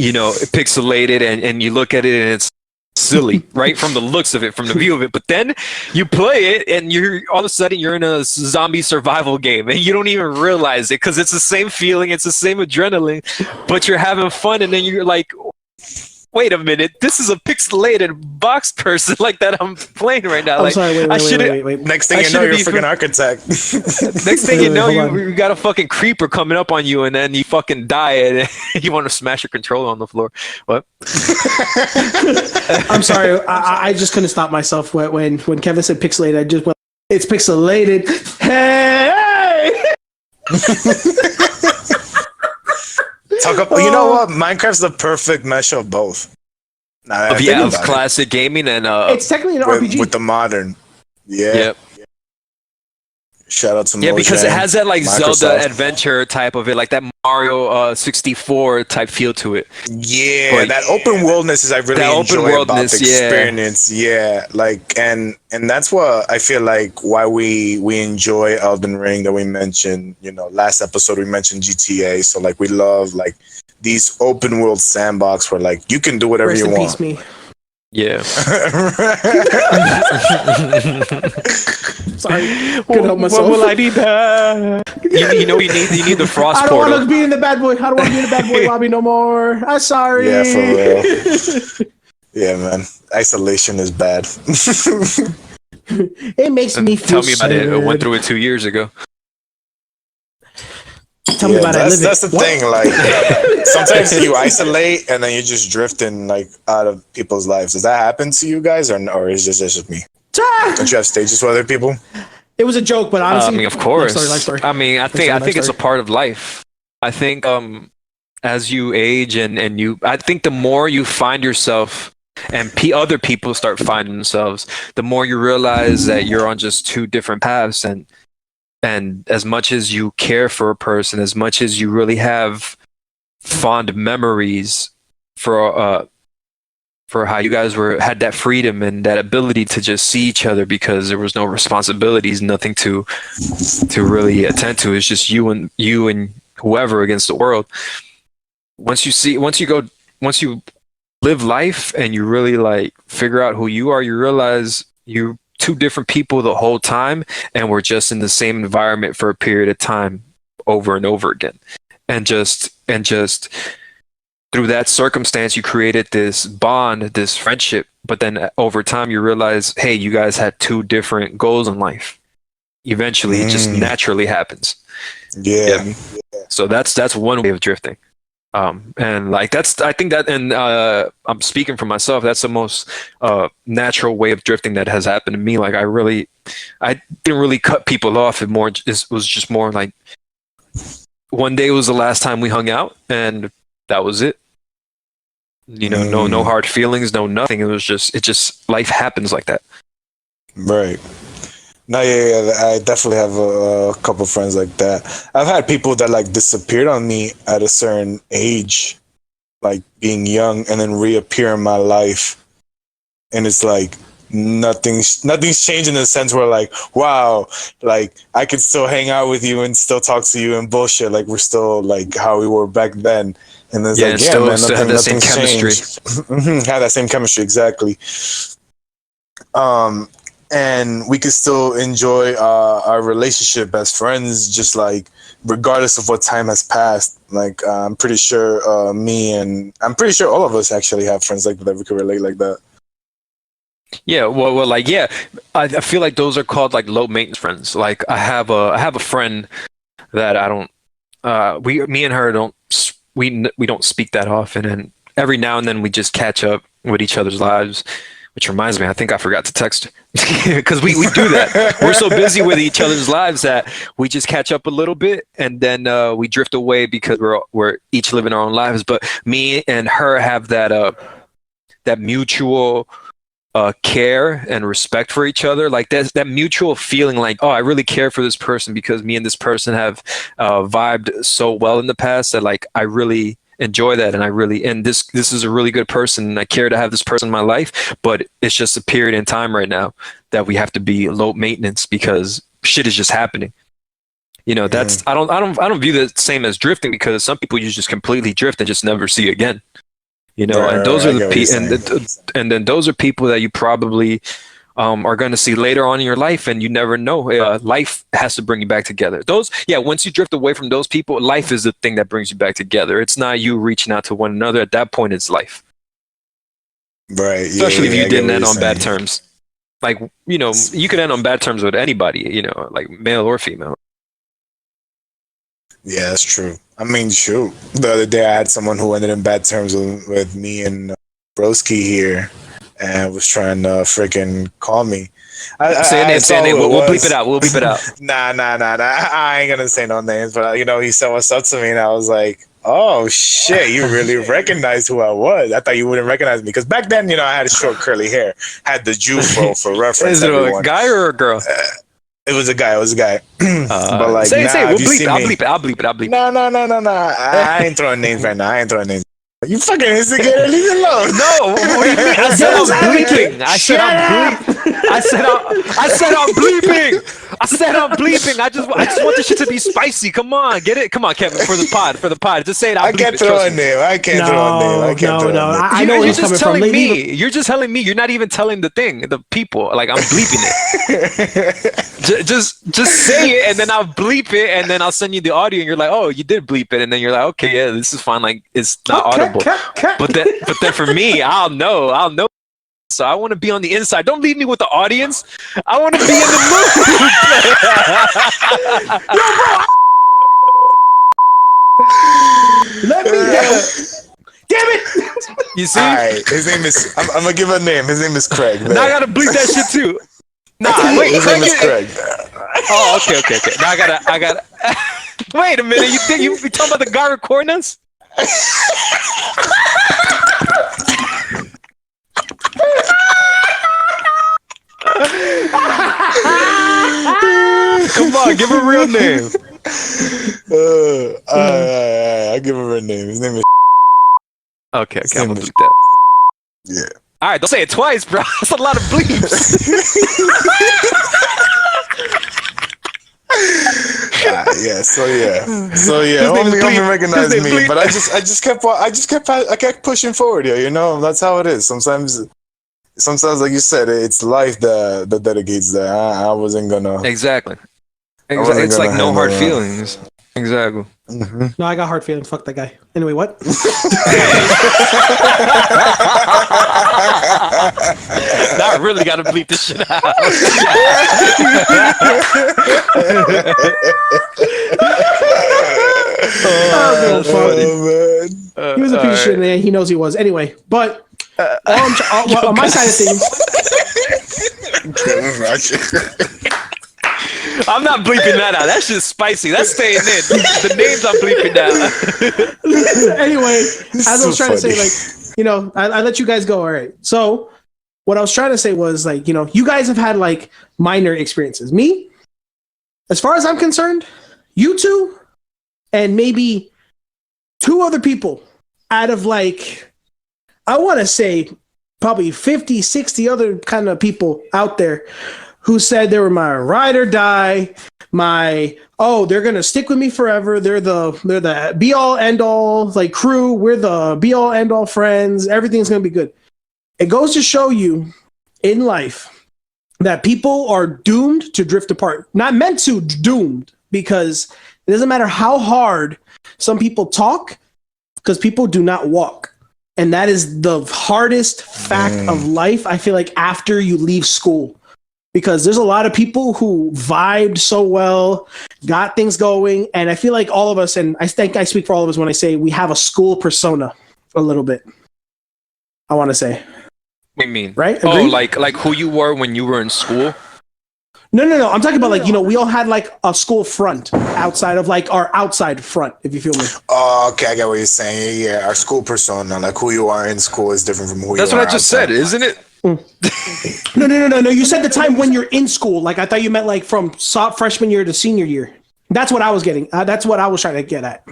Pixelated, and you look at it and it's silly, right? From the looks of it, from the view of it. But then you play it and you're all of a sudden you're in a zombie survival game and you don't even realize it because it's the same feeling, it's the same adrenaline, but you're having fun, and then you're like, wait a minute, this is a pixelated box person like that I'm playing right now. I'm sorry, wait. Next thing you know, you're a freaking architect. Next thing you know, you got a fucking creeper coming up on you, and then you fucking die, and you want to smash your controller on the floor. What? I'm sorry, I just couldn't stop myself when Kevin said pixelated. I just went, it's pixelated. Hey! You know what? Minecraft's the perfect mesh of both. Of classic gaming and it's technically an RPG with the modern. Yeah. Yep. Shout out to yeah, because it has that like Microsoft. Zelda adventure type of it, like that Mario 64 type feel to it. Yeah, But that open worldness is I really enjoy about the experience. Yeah, like and that's what I feel like why we enjoy Elden Ring that we mentioned. Last episode we mentioned GTA, so like we love like these open world sandbox where like you can do whatever Rest you in want. peace, me. Yeah. Sorry, couldn't help myself. What will I need? You need the frost I don't portal. want to be in the bad boy. I don't want to be in the bad boy lobby no more. I'm sorry. Yeah, for real. Yeah, man. Isolation is bad. It makes me feel Tell me about it. I went through it 2 years ago. Tell me about it. That's the thing. Like sometimes you isolate and then you're just drifting like out of people's lives. Does that happen to you guys, or is this just me? Don't you have stages with other people? It was a joke, but honestly, of course. Life story. I mean, I think it's a part of life. I think as you age and I think the more you find yourself and other people start finding themselves, the more you realize that you're on just two different paths, and as much as you care for a person, as much as you really have fond memories for how you guys had that freedom and that ability to just see each other because there was no responsibilities, nothing to really attend to. It's just you and whoever against the world. Once you live life and you really like figure out who you are, you realize you're two different people the whole time, and we're just in the same environment for a period of time over and over again. And just through that circumstance, you created this bond, this friendship, but then over time you realize, hey, you guys had two different goals in life. Eventually it just naturally happens. Yeah. So that's one way of drifting. And like I think that, and I'm speaking for myself, that's the most natural way of drifting that has happened to me. Like I didn't really cut people off. It was just more like one day was the last time we hung out, and that was it. No hard feelings, no nothing. It just life happens like that. Right. No, yeah, I definitely have a couple friends like that. I've had people that like disappeared on me at a certain age, like being young, and then reappear in my life, and it's like nothing's changed in the sense where like, wow, like I could still hang out with you and still talk to you and bullshit, like we're still like how we were back then. And it's like, yeah, man, still have that same chemistry. Have that same chemistry, exactly. And we could still enjoy our relationship as friends, just like regardless of what time has passed. Like I'm pretty sure I'm pretty sure all of us actually have friends like that we could relate like that. Yeah, well, like, yeah, I feel like those are called like low maintenance friends. Like I have a friend that I don't, me and her don't, we don't speak that often, and every now and then we just catch up with each other's lives. Which reminds me, I think I forgot to text her because we do that. We're so busy with each other's lives that we just catch up a little bit and then we drift away because we're each living our own lives. But me and her have that mutual care and respect for each other. Like that mutual feeling like, oh, I really care for this person because me and this person have vibed so well in the past that like I really enjoy that, and this is a really good person and I care to have this person in my life, but it's just a period in time right now that we have to be low maintenance because shit is just happening. That's I don't view that same as drifting, because some people you just completely drift and just never see again. And those are the people, and then those are people that you probably are going to see later on in your life, and you never know. Life has to bring you back together. Once you drift away from those people, life is the thing that brings you back together. It's not you reaching out to one another. At that point, it's life. Right. Especially if you didn't end on bad terms. Like, you can end on bad terms with anybody, like male or female. Yeah, that's true. I mean, shoot. The other day, I had someone who ended in bad terms with me and Broski here, and was trying to freaking call me. Say a name. We'll bleep it out. We'll bleep it out. Nah. I ain't gonna say no names, but he said what's up to me, and I was like, oh shit, you really recognized who I was. I thought you wouldn't recognize me because back then, I had short curly hair, had the Jew fro for reference. Is it a guy or a girl? It was a guy. But like, say, we'll bleep it. I'll bleep it. No. I ain't throwing names right now. You fucking instigator, leave it alone. No, what do you mean? I said I'm bleeping. I said I'm bleeping. I just want this shit to be spicy. Come on, get it? Come on, Kevin, for the pod. Just say it. I can't throw a name. No. I know where he's coming from. You're just telling me. You're not even telling the people. Like, I'm bleeping it. just say it, and then I'll bleep it, and then I'll send you the audio, and you're like, oh, you did bleep it, and then you're like, okay, yeah, this is fine. Like, it's not audible. But then for me, I'll know. So I want to be on the inside. Don't leave me with the audience. I want to be in the mood. Let me go. Damn it! You see? All right. His name is. I'm gonna give a name. His name is Craig. Now I gotta bleep that shit too. Nah, wait. His name is Craig. Oh, okay. Now I gotta. Wait a minute. You think you talking about the guy recording us? Come on, give him a real name. I give him a real name. His name is. Okay, I'm gonna bleep that. Yeah. All right, don't say it twice, bro. That's a lot of bleeps. So homie recognized me, but I kept pushing forward. That's how it is. Sometimes, like you said, it's life that dedicates that. I wasn't gonna. Exactly. It's like no hard feelings. Exactly. Mm-hmm. No, I got hard feelings. Fuck that guy. Anyway, what? Now I really gotta bleep this shit out. Man. He was a piece of shit, man. He knows he was. Anyway, but on my side of things. I'm not bleeping that out. That's just spicy. That's staying in. The names I'm bleeping out. Anyway, as I was trying to say, I let you guys go. All right. So what I was trying to say was, you guys have had minor experiences. Me, as far as I'm concerned, you two and maybe two other people out of I want to say probably 50, 60 other kind of people out there who said they were my ride or die, they're gonna stick with me forever. They're the be all end all crew. We're the be all end all friends. Everything's gonna be good. It goes to show you in life that people are doomed to drift apart. Not meant to, doomed, because it doesn't matter how hard some people talk, because people do not walk. And that is the hardest fact of life, I feel like, after you leave school. Because there's a lot of people who vibed so well, got things going, and I feel like all of us, and I think I speak for all of us when I say we have a school persona a little bit, I want to say. What do you mean? Right? Oh, Agreed? like who you were when you were in school? No. I'm talking about like, we all had like a school front outside of like our outside front, if you feel me. Oh, okay, I get what you're saying. Yeah, our school persona, like who you are in school, is different from who That's you what are I just outside. said, isn't it? No. You said the time when you're in school. Like I thought you meant like from freshman year to senior year. That's what I was getting. That's what I was trying to get at.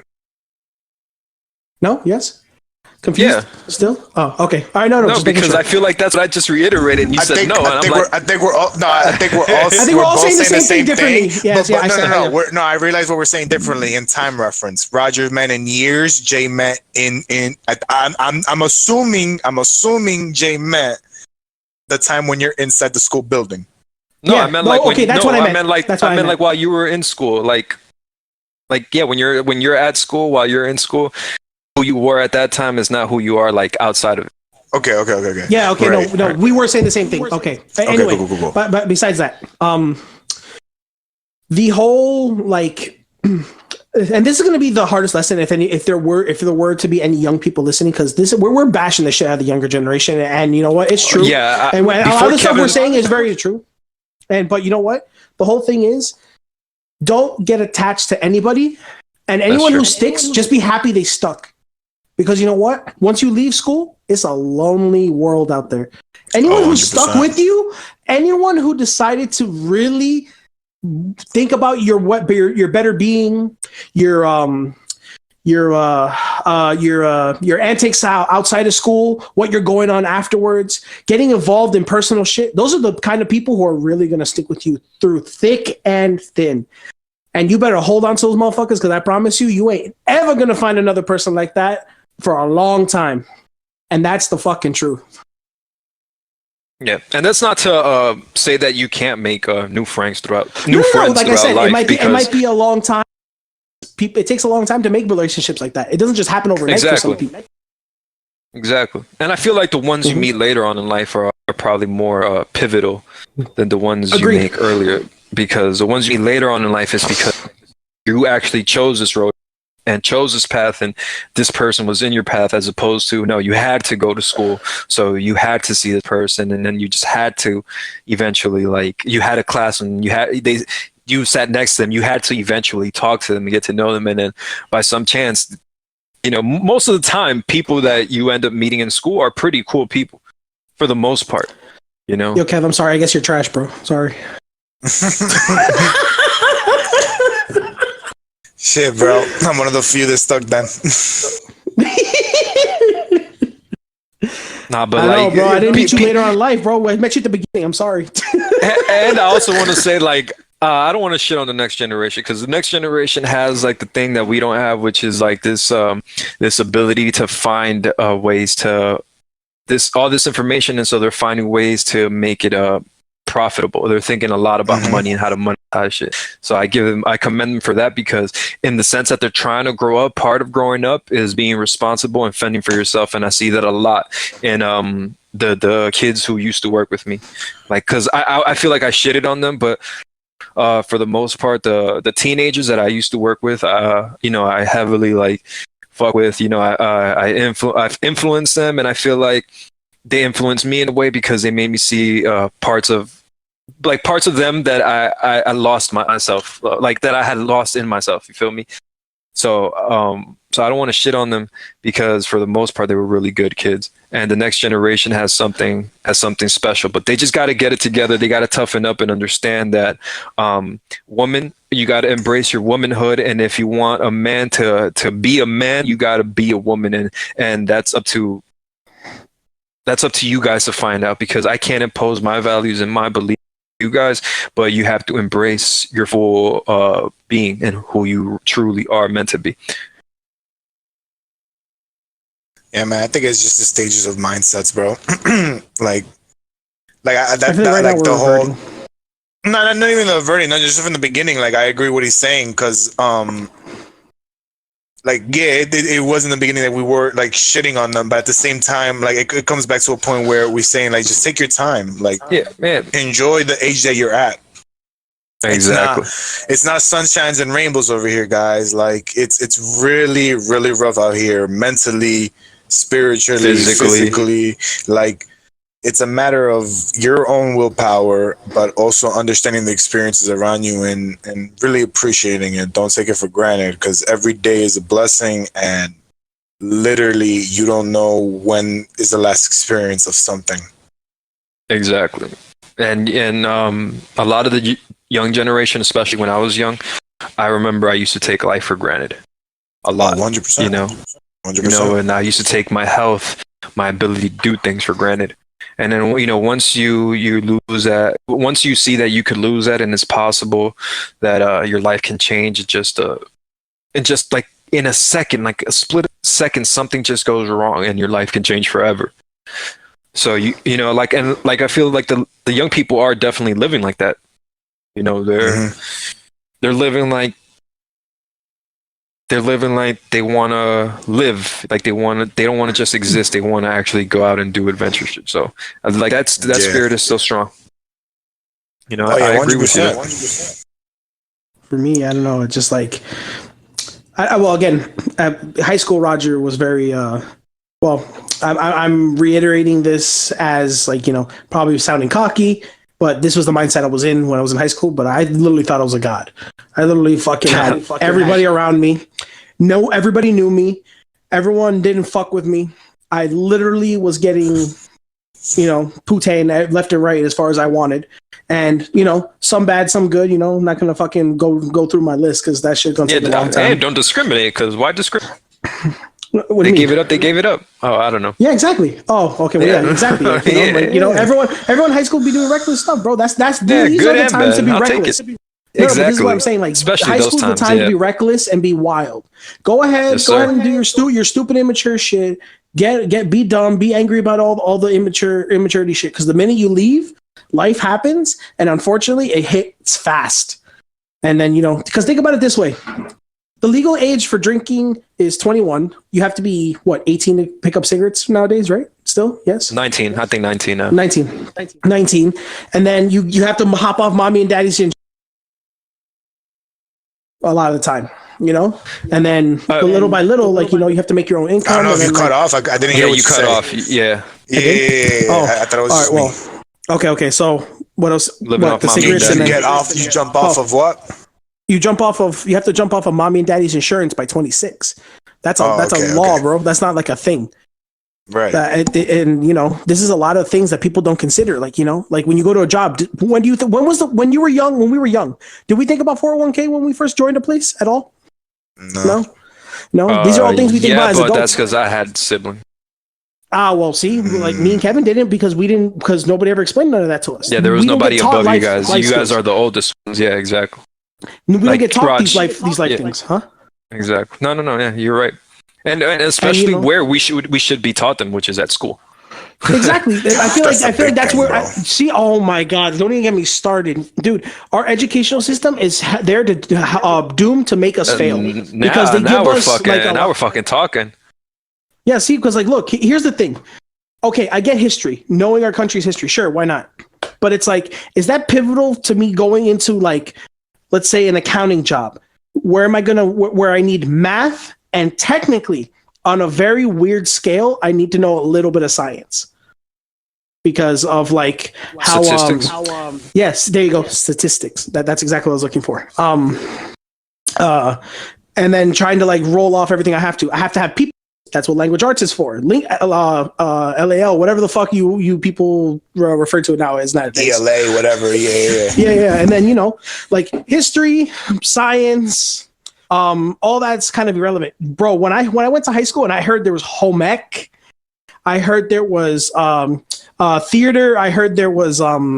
No? Yes? Confused? Yeah. Still? Oh, okay. All right. No. No, Just making because sure. I feel like that's what I just reiterated, and you said no, and I'm like, I think we're all. No, I think we're all. I think we're all both saying the same thing differently. Yes, but I said, no. yeah. No, I realize what we're saying differently in time reference. Roger met in years. Jay met in. I'm assuming Jay met the time when you're inside the school building. no, Yeah, I meant no, like when, okay, that's no, what I meant. meant like That's what I I meant meant. like while you were in school, like yeah, when you're at school, while you're in school, who you were at that time is not who you are like outside of it. Okay. Yeah, okay, Right. no, we were saying the same thing. Okay. Anyway, cool. But besides that, the whole like, and this is going to be the hardest lesson if there were to be any young people listening, because we're bashing the shit out of the younger generation, and you know what, it's true. Yeah, and a lot before of the stuff Kevin- we're saying is very true. But you know what, the whole thing is, don't get attached to anybody, and anyone true. who sticks, just be happy they stuck. Because you know what? Once you leave school, it's a lonely world out there. Anyone who stuck 100%. with you, anyone who decided to really think about your better being, your antics outside of school, what you're going on afterwards, getting involved in personal shit. Those are the kind of people who are really going to stick with you through thick and thin. And you better hold on to those motherfuckers, because I promise you ain't ever going to find another person like that for a long time. And that's the fucking truth. Yeah, and that's not to say that you can't make new friends throughout No, friends like I throughout said, life, it might be a long time. It takes a long time to make relationships like that. It doesn't just happen overnight for some Exactly. people. Exactly. And I feel like the ones you meet later on in life are probably more pivotal than the ones Agreed. you make earlier, because the ones you meet later on in life is because you actually chose this road and chose this path, and this person was in your path, as opposed to, no, you had to go to school, so you had to see this person, and then you just had to eventually, like, you had a class and you sat next to them, you had to eventually talk to them and get to know them, and then by some chance, most of the time, people that you end up meeting in school are pretty cool people for the most part, Yo, Kev, I'm sorry. I guess you're trash, bro. Sorry. Shit, bro. I'm one of the few that stuck then. Nah, but I know, like, bro. I didn't meet you later on in life, bro. I met you at the beginning. I'm sorry. and I also want to say, like, I don't want to shit on the next generation, because the next generation has like the thing that we don't have, which is like this ability to find ways to all this information, and so they're finding ways to make it profitable. They're thinking a lot about money and how to monetize shit. So I commend them for that, because in the sense that they're trying to grow up, part of growing up is being responsible and fending for yourself, and I see that a lot in the kids who used to work with me, like, because I feel like I shitted on them, but for the most part, the teenagers that I used to work with, I heavily like fuck with. I've influenced them, and I feel like they influenced me in a way, because they made me see parts of them that I lost myself, like that I had lost in myself. You feel me? So I don't want to shit on them, because for the most part they were really good kids, and the next generation has something special, but they just got to get it together. They got to toughen up and understand that woman, you got to embrace your womanhood, and if you want a man to be a man, you got to be a woman, and that's up to you guys to find out, because I can't impose my values and my beliefs on you guys, but you have to embrace your full being and who you truly are meant to be. Yeah, man. I think it's just the stages of mindsets, bro. like I feel like right now the we're whole. reverting. Not even the averting. No, just from the beginning. Like, I agree what he's saying, because like, yeah, it was in the beginning that we were like shitting on them, but at the same time, like, it comes back to a point where we're saying, like, just take your time, like, Yeah, man. enjoy the age that you're at. Exactly. It's not sunshines and rainbows over here, guys. Like, it's really, really rough out here, mentally, spiritually, physically. Like, it's a matter of your own willpower, but also understanding the experiences around you and really appreciating it. Don't take it for granted, because every day is a blessing, and literally you don't know when is the last experience of something. Exactly. And a lot of the young generation, especially when I was young, I remember I used to take life for granted a lot. 100%. You know, 100%. and I used to take my health, my ability to do things for granted. And then, once you lose that, once you see that you could lose that, and it's possible that your life can change, and just like in a second, like a split second, something just goes wrong, and your life can change forever. So I feel like the young people are definitely living like that. They're living like they want to live, like they don't want to just exist. They want to actually go out and do adventure shit. So like that spirit is still strong. I agree with you. 100%. For me, I don't know. It's just like, again, high school Roger was very, I'm reiterating this as like, probably sounding cocky, but this was the mindset I was in when I was in high school. But I literally thought I was a god. I literally fucking had everybody around me. No, everybody knew me. Everyone didn't fuck with me. I literally was getting, poutine left and right as far as I wanted. And, some bad, some good, I'm not going to fucking go through my list, because that shit's going to take a long time. Hey, don't discriminate, because why discriminate? What They gave it up. They gave it up. Oh, I don't know. Yeah, exactly. Oh, okay. Well, yeah, exactly. Everyone in high school be doing reckless stuff, bro. These are the times to be reckless. No, but this is what I'm saying. Like, especially high school's the time to be yeah. reckless and be wild. Go ahead and do your stupid immature shit. Be dumb. Be angry about all the immaturity shit. Because the minute you leave, life happens, and unfortunately, it hits fast. And then because think about it this way: the legal age for drinking is 21. You have to be 18 to pick up cigarettes nowadays, right? Still, yes. 19. I think 19 now. 19. And then you have to hop off mommy and daddy's a lot of the time, and then little by little, you have to make your own income. I don't know if you cut off. I didn't hear what you cut said. off. Yeah. I thought it was just me. Okay. So what else? Living off the mommy cigarettes and and You then jump off of what? you have to jump off of mommy and daddy's insurance by 26. That's a law, bro. That's not like a thing. Right. And this is a lot of things that people don't consider. Like, like when you go to a job, when you were young, did we think about 401k when we first joined a place at all? No. These are all things we think about as adults. That's because I had siblings. Well, see, like me and Kevin didn't, because nobody ever explained none of that to us. Yeah, there was nobody above you guys. You guys skills. are the oldest ones. Yeah, exactly. We don't get taught these life things, huh? Exactly. No. Yeah, you're right. And especially where we should be taught them, which is at school. Exactly. I feel like that's where I see. Oh my God! Don't even get me started, dude. Our educational system is there to doomed to make us fail, because they give us now we're fucking talking. Yeah, see, because look, here's the thing. Okay, I get history, knowing our country's history. Sure, why not? But it's like, is that pivotal to me going into let's say an accounting job? Where I need math, and technically, on a very weird scale, I need to know a little bit of science, because of how statistics. Yes, there you go, statistics. That's exactly what I was looking for. And then trying to roll off everything I have to have people. That's what language arts is for. LAL, whatever the fuck you people refer to it now as nowadays. ELA, whatever. Yeah. And then history, science, all that's kind of irrelevant, bro. When I went to high school and I heard there was home ec, I heard there was theater, I heard there was 4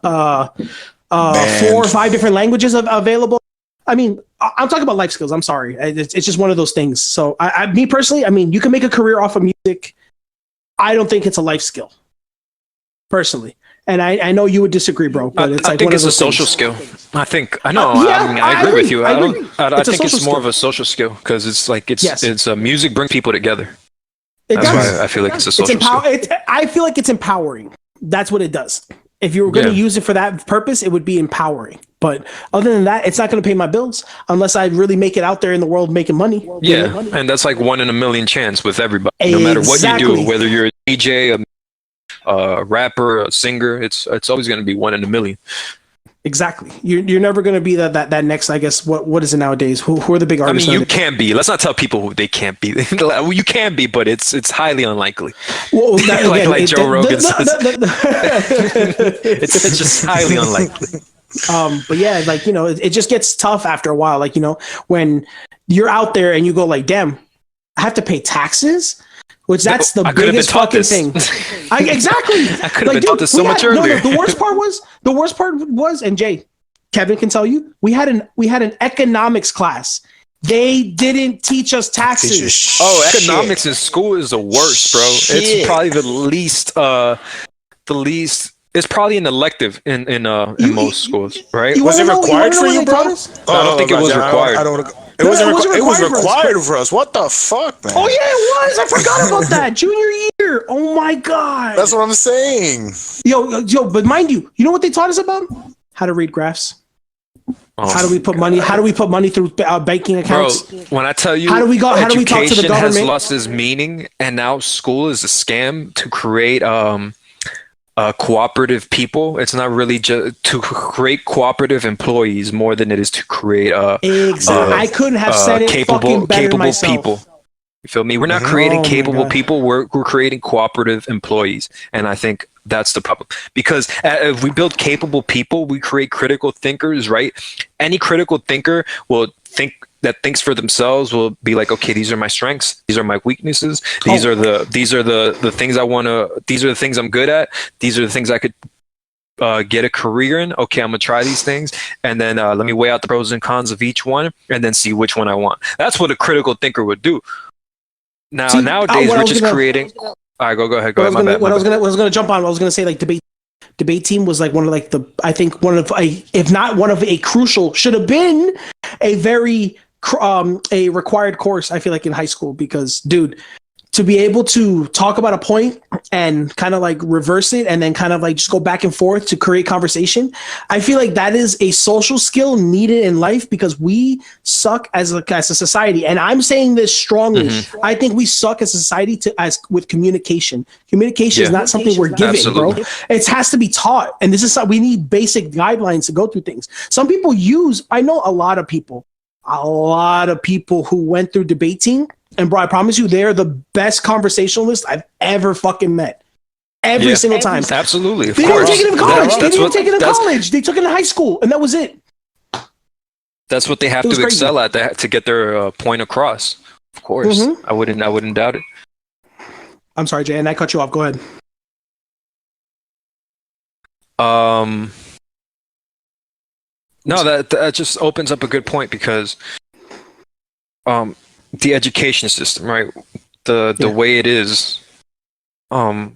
or 5 different languages available. I mean, I'm talking about life skills. I'm sorry. It's just one of those things. So me personally, you can make a career off of music. I don't think it's a life skill, personally. And I know you would disagree, bro. But it's I think it's a social skill. I agree with you. I think it's more of a social skill, because it's music brings people together. That's why I feel like it's a social skill. I feel like it's empowering. That's what it does. If you were going to use it for that purpose, it would be empowering. But other than that, it's not going to pay my bills unless I really make it out there in the world making money. And that's 1 in a million chance with everybody. No matter what you do, whether you're a DJ, a rapper, a singer. It's always going to be one in a million. Exactly. You're never going to be that next. I guess what is it nowadays? Who are the big I artists? mean, you nowadays? can be. Let's not tell people who they can't be. Well, you can be, but it's highly unlikely. Well, that, like again, Joe Rogan says, the- it's just highly unlikely. but yeah, like, you know, it just gets tough after a while. Like, you know, when you're out there and you go like, damn, I have to pay taxes. Which that's the biggest fucking thing. Exactly. I could have been taught this so much earlier. No, the worst part was, and Jay, Kevin can tell you, we had an economics class. They didn't teach us taxes. Economics in school is the worst, bro. It's probably the least. It's probably an elective in most schools, right? Was it required for you, bro? I don't think it was required. It was required for us. What the fuck, man? Oh yeah, it was. I forgot about that. Junior year. Oh my god. That's what I'm saying. Yo, but mind you, you know what they taught us about? How to read graphs. How do we put money? How do we put money through banking accounts? Bro, when I tell you, how do we talk to the government? Has lost its meaning, and now school is a scam to create cooperative people. It's not really just to create cooperative employees more than it is to create I couldn't have said it fucking better myself. People. You feel me? We're not creating capable people. We're creating cooperative employees, and I think that's the problem. Because if we build capable people, we create critical thinkers, right? Any critical thinker will thinks for themselves will be like, okay, these are my strengths, these are my weaknesses, these are the things I want to, these are the things I'm good at, these are the things I could get a career in. Okay, I'm gonna try these things, and then let me weigh out the pros and cons of each one, and then see which one I want. That's what a critical thinker would do. Now nowadays we're just creating. All right, go ahead. I was gonna jump on. I was gonna say like debate team was like one of like if not one of a crucial, should have been a very a required course, I feel like, in high school, because dude, to be able to talk about a point and kind of like reverse it and then kind of like just go back and forth to create conversation, I feel like that is a social skill needed in life, because we suck as a society. And I'm saying this strongly. I think we suck as a society with communication. Communication is not something we're given, bro. It has to be taught. And this is we need basic guidelines to go through things. Some people I know a lot of people who went through debate team. And bro, I promise you, they're the best conversationalists I've ever fucking met. Every single time. Absolutely. They didn't take it in college. They didn't take it in college. They took it in high school, and that was it. That's what they have to excel at to get their point across. Of course, I wouldn't doubt it. I'm sorry, Jay, and I cut you off. Go ahead. No, that just opens up a good point, because the education system, right? The way it is. Fuck,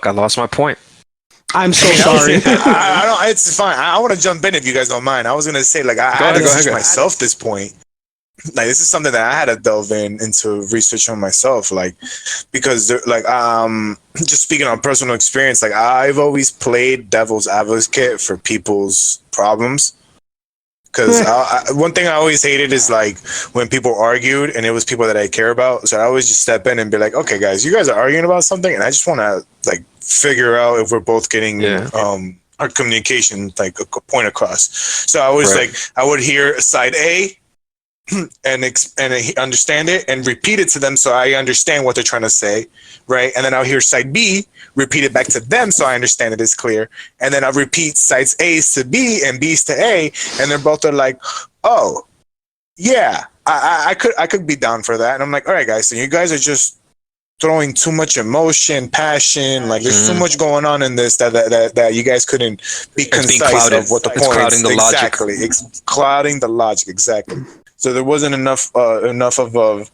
I lost my point. I'm so sorry. I don't. It's fine. I want to jump in if you guys don't mind. I was gonna say, like, I had to teach myself this point. Like, this is something that I had to delve into research on myself, like, because like just speaking on personal experience, like, I've always played devil's advocate for people's problems. Because one thing I always hated is like when people argued and it was people that I care about. So I always just step in and be like, okay, guys, you guys are arguing about something, and I just want to like figure out if we're both getting our communication like a point across. So I was like, I would hear side A and understand it and repeat it to them so I understand what they're trying to say, right? And then I'll hear side B, repeat it back to them so I understand it is clear. And then I'll repeat sides A's to B and B's to A, and they're both are like, oh, yeah, I could be down for that. And I'm like, all right, guys, so you guys are just throwing too much emotion, passion, like there's too much going on in this that you guys couldn't be concise of what the point is. Clouding the logic. Exactly. It's clouding the logic, exactly. So there wasn't enough of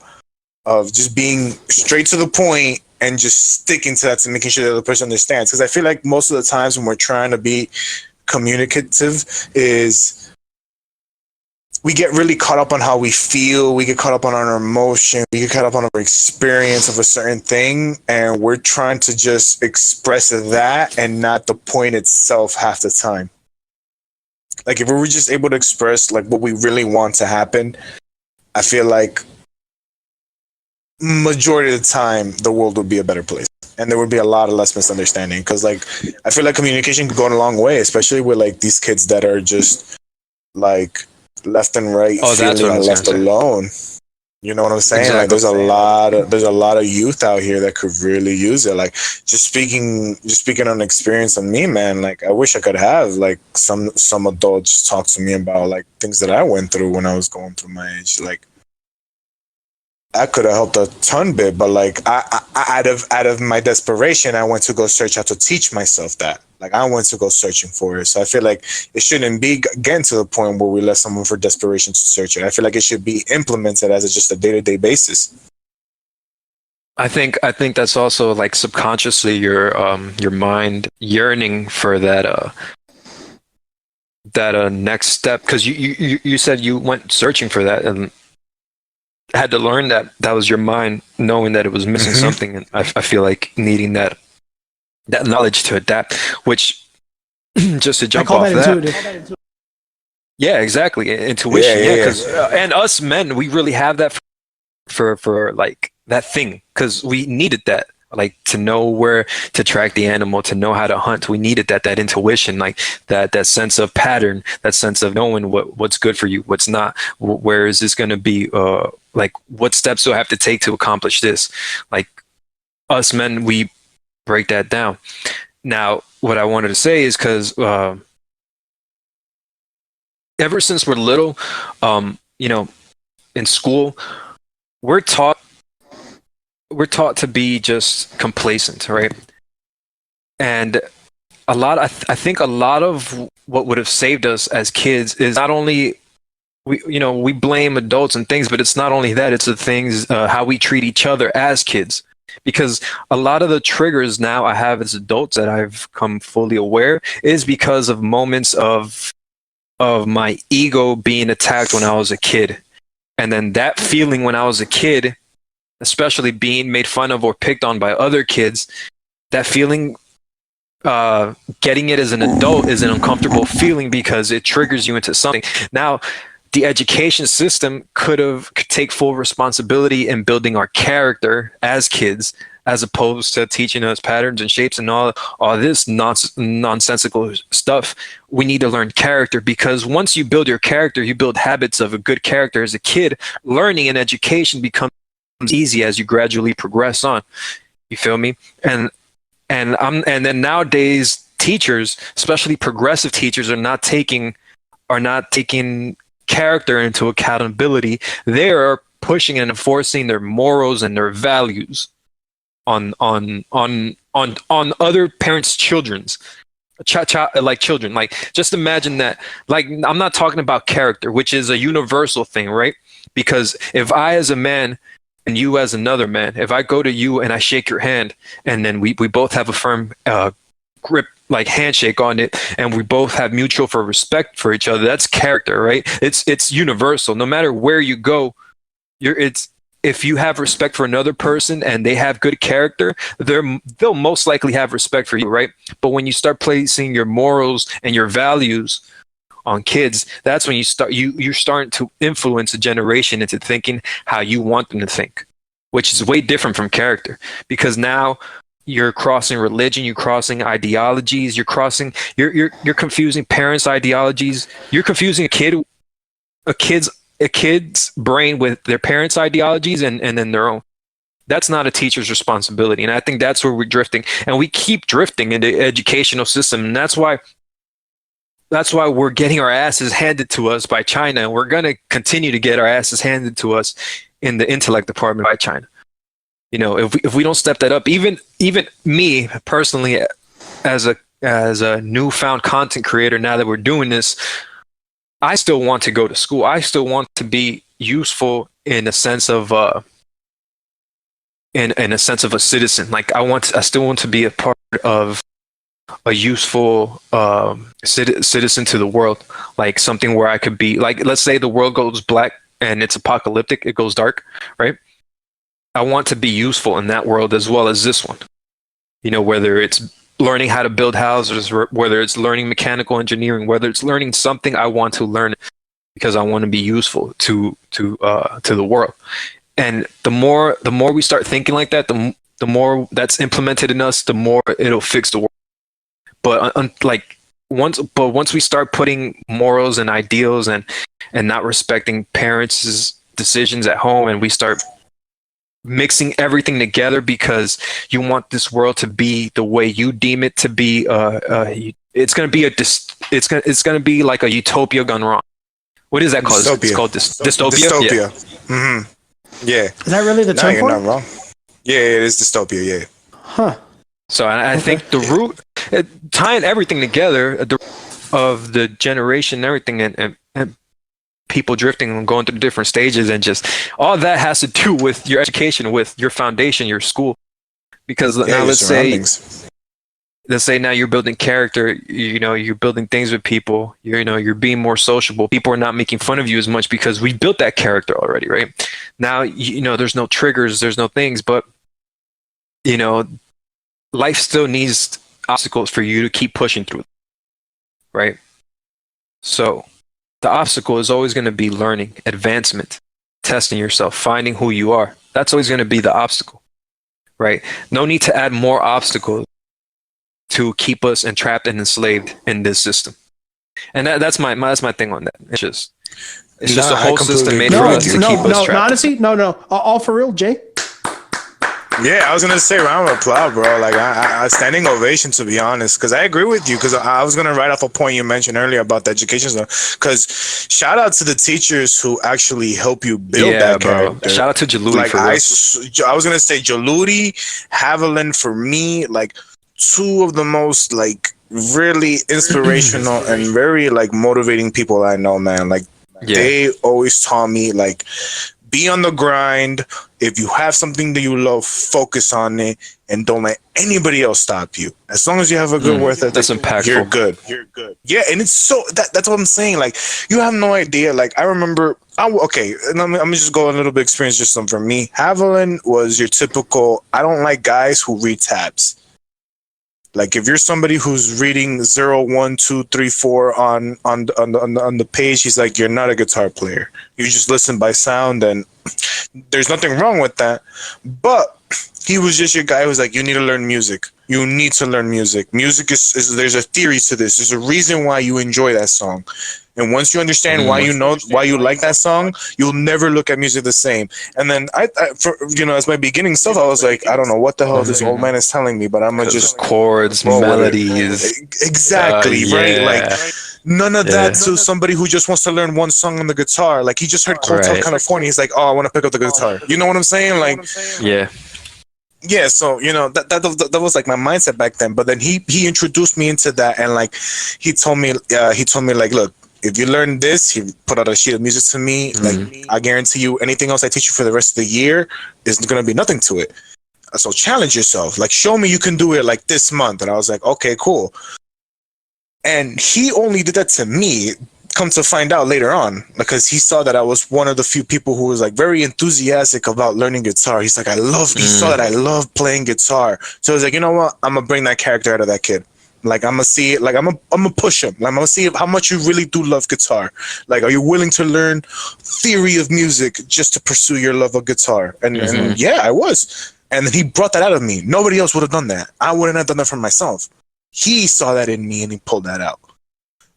just being straight to the point and just sticking to that to making sure the other person understands. Because I feel like most of the times when we're trying to be communicative is we get really caught up on how we feel, we get caught up on our emotion, we get caught up on our experience of a certain thing, and we're trying to just express that and not the point itself half the time. Like, if we were just able to express like what we really want to happen, I feel like majority of the time the world would be a better place, and there would be a lot of less misunderstanding. Because like I feel like communication could go a long way, especially with like these kids that are just like left and right Oh, that's what I feeling was gonna left say. alone. You know what I'm saying? Like Exactly. there's a lot of youth out here that could really use it. Like just speaking on experience on me, man, like I wish I could have like some adults talk to me about like things that I went through when I was going through my age. Like that could have helped a ton bit, but like out of my desperation, I went to go search how to teach myself that. Like I went to go searching for it. So I feel like it shouldn't be getting to the point where we let someone for desperation to search it. I feel like it should be implemented as just a day-to-day basis. I think that's also like subconsciously your mind yearning for that next step, because you said you went searching for that and had to learn that was your mind knowing that it was missing Mm-hmm. something, and I feel like needing that knowledge to adapt, which just to I jump call off that that. intuitive. Yeah, exactly. Yeah, Intuition. yeah, Yeah, yeah. because and us men, we really have that for like that thing, because we needed that, like to know where to track the animal, to know how to hunt. We needed that intuition, like that sense of pattern, that sense of knowing what's good for you, what's not. Where is this going to be? Like what steps do I have to take to accomplish this? Like us men, we break that down. Now, what I wanted to say is because ever since we're little, in school, we're taught we're taught to be just complacent, right? And I think a lot of what would have saved us as kids is not only we blame adults and things, but it's not only that, it's the things, how we treat each other as kids. Because a lot of the triggers now I have as adults that I've come fully aware is because of moments of my ego being attacked when I was a kid. And then that feeling when I was a kid, especially being made fun of or picked on by other kids, that feeling, getting it as an adult is an uncomfortable feeling because it triggers you into something. Now, the education system could take full responsibility in building our character as kids, as opposed to teaching us patterns and shapes and all this nonsensical stuff. We need to learn character, because once you build your character, you build habits of a good character as a kid. Learning and education becomes easy as you gradually progress on. You feel me? And then nowadays teachers, especially progressive teachers, are not taking character into accountability. They are pushing and enforcing their morals and their values on other parents' children's like children. Like just imagine that. Like I'm not talking about character, which is a universal thing, right? Because if I as a man and you as another man, if I go to you and I shake your hand, and then we both have a firm grip, like handshake on it, and we both have mutual for respect for each other, that's character, right? It's universal. No matter where you go, it's if you have respect for another person and they have good character, they'll most likely have respect for you, right? But when you start placing your morals and your values on kids, that's when you're starting to influence a generation into thinking how you want them to think, which is way different from character. Because now you're crossing religion, you're crossing ideologies, you're confusing parents' ideologies, you're confusing a kid's a kid's brain with their parents' ideologies and then their own. That's not a teacher's responsibility. And I think that's where we're drifting. And we keep drifting in the educational system. And that's why we're getting our asses handed to us by China. And we're going to continue to get our asses handed to us in the intellect department by China. If we don't step that up, even me personally, as a newfound content creator, now that we're doing this, I still want to go to school. I still want to be useful in a sense of in a sense of a citizen. Like I still want to be a part of a useful citizen to the world. Like something where I could be, like, let's say the world goes black and it's apocalyptic, it goes dark, right? I want to be useful in that world as well as this one. Whether it's learning how to build houses, whether it's learning mechanical engineering, whether it's learning something, I want to learn it because I want to be useful to the world. And the more we start thinking like that, the more that's implemented in us, the more it'll fix the world. But once we start putting morals and ideals and not respecting parents' decisions at home, and we start mixing everything together because you want this world to be the way you deem it to be, it's going to be it's going to be like a utopia gone wrong. What is that called? Dystopia. It's called dystopia. Dystopia. Yeah. Mm-hmm. Yeah. Is that really the No, term you're for not it? wrong. Yeah, it is dystopia. Yeah. Huh. So I think the root, tying everything together, of the generation and everything, and people drifting and going through different stages, and just all that has to do with your education, with your foundation, your school. Because now let's say now you're building character, you're building things with people, you're being more sociable. People are not making fun of you as much because we built that character already, right? Now, there's no triggers, there's no things, but life still needs obstacles for you to keep pushing through, right? So the obstacle is always going to be learning, advancement, testing yourself, finding who you are. That's always going to be the obstacle, right? No need to add more obstacles to keep us entrapped and enslaved in this system. And that's my thing on that. It's just the whole system made for us to keep us trapped. Honestly, no. All for real, Jay. Yeah, I was gonna say round of applause, bro. Like I standing ovation, to be honest, because I agree with you. Because I was gonna write off a point you mentioned earlier about the education stuff. Because shout out to the teachers who actually help you build that character. Shout out to Jaludi. Like for I was gonna say Jaludi, Haviland, for me, like two of the most like really inspirational and very like motivating people I know, man. Like they always taught me like, be on the grind. If you have something that you love, focus on it, and don't let anybody else stop you. As long as you have a good work ethic, that's impactful. You're good. Yeah, and it's so that's what I'm saying. Like, you have no idea. Like, I remember. Okay, and I'm gonna just go a little bit experience just some from me. Haviland was your typical. I don't like guys who read tabs. Like, if you're somebody who's reading 0, 1, 2, 3, 4 on the page, he's like, you're not a guitar player. You just listen by sound, and there's nothing wrong with that. But he was just your guy who was like, you need to learn music. You need to learn music. Music is there's a theory to this. There's a reason why you enjoy that song. And once you understand why you like that song, you'll never look at music the same. And then as my beginning stuff, I was like, I don't know what the hell this old man is telling me, but I'm gonna just chords, melodies. Exactly, right? Like, none of that to somebody who just wants to learn one song on the guitar. Like, he just heard Hotel California. He's like, oh, I want to pick up the guitar. You know what I'm saying? Like, yeah, so that was like my mindset back then. But then he introduced me into that, and like he told me like, look, if you learn this, he put out a sheet of music to me. Like, I guarantee you, anything else I teach you for the rest of the year is gonna be nothing to it. So challenge yourself. Like, show me you can do it like this month. And I was like, okay, cool. And he only did that to me. Come to find out later on, because he saw that I was one of the few people who was like very enthusiastic about learning guitar. He's like, he saw that I love playing guitar. So he's like, you know what? I'm gonna bring that character out of that kid. Like, I'm gonna see it. Like, I'm gonna push him. Like, I'm gonna see how much you really do love guitar. Like, are you willing to learn theory of music just to pursue your love of guitar? And yeah, I was. And then he brought that out of me. Nobody else would have done that. I wouldn't have done that for myself. He saw that in me and he pulled that out.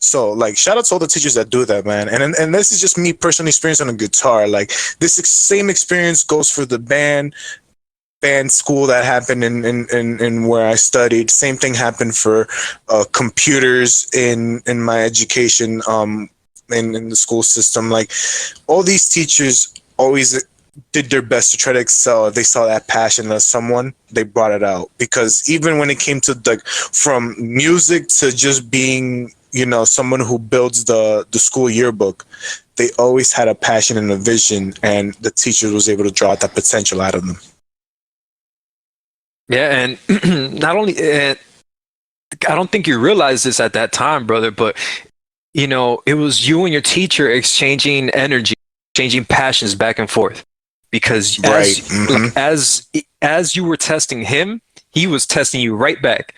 So, like, shout out to all the teachers that do that, man. And this is just me personally experiencing on a guitar. Like, this same experience goes for the band school that happened in where I studied. Same thing happened for computers in my education in the school system. Like, all these teachers always did their best to try to excel. If they saw that passion in someone, they brought it out. Because even when it came to, like, from music to just being, someone who builds the school yearbook, they always had a passion and a vision, and the teacher was able to draw out that potential out of them. Yeah, and not only, I don't think you realized this at that time, brother, but it was you and your teacher exchanging energy, exchanging passions back and forth. Because as you were testing him, he was testing you right back.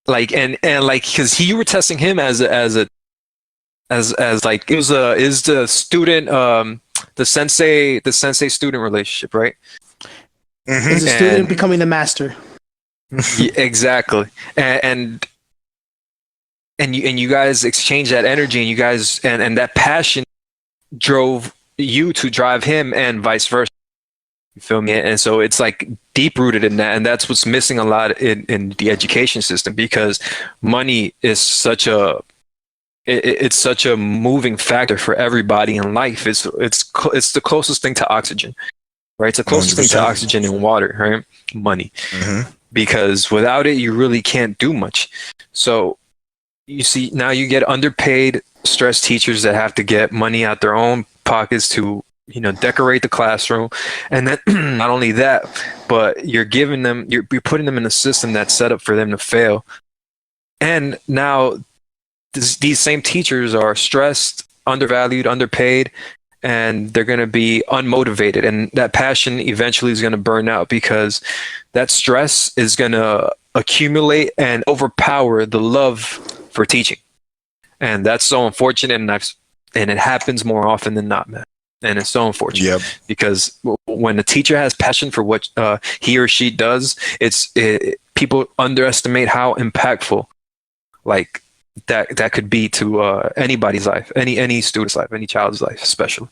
Like, and like, because you were testing him as like, it was the student the sensei student relationship, right? Is a student becoming the master? Yeah, exactly. And you guys exchange that energy, and you guys and that passion drove you to drive him, and vice versa. You feel me? And so it's like deep rooted in that, and that's what's missing a lot in the education system, because money is such a it's such a moving factor for everybody in life. It's the closest thing to oxygen, right? It's the closest thing to 100%. oxygen and water, right? Money, Mm-hmm. because without it, you really can't do much. So you see, now you get underpaid, stressed teachers that have to get money out their own pockets to, decorate the classroom. And then not only that, but you're putting them in a system that's set up for them to fail. And now these same teachers are stressed, undervalued, underpaid, and they're going to be unmotivated. And that passion eventually is going to burn out, because that stress is going to accumulate and overpower the love for teaching. And that's so unfortunate. And it happens more often than not, man. And it's so unfortunate, because when a teacher has passion for what he or she does, people underestimate how impactful, like, that could be to anybody's life, any student's life, any child's life, especially.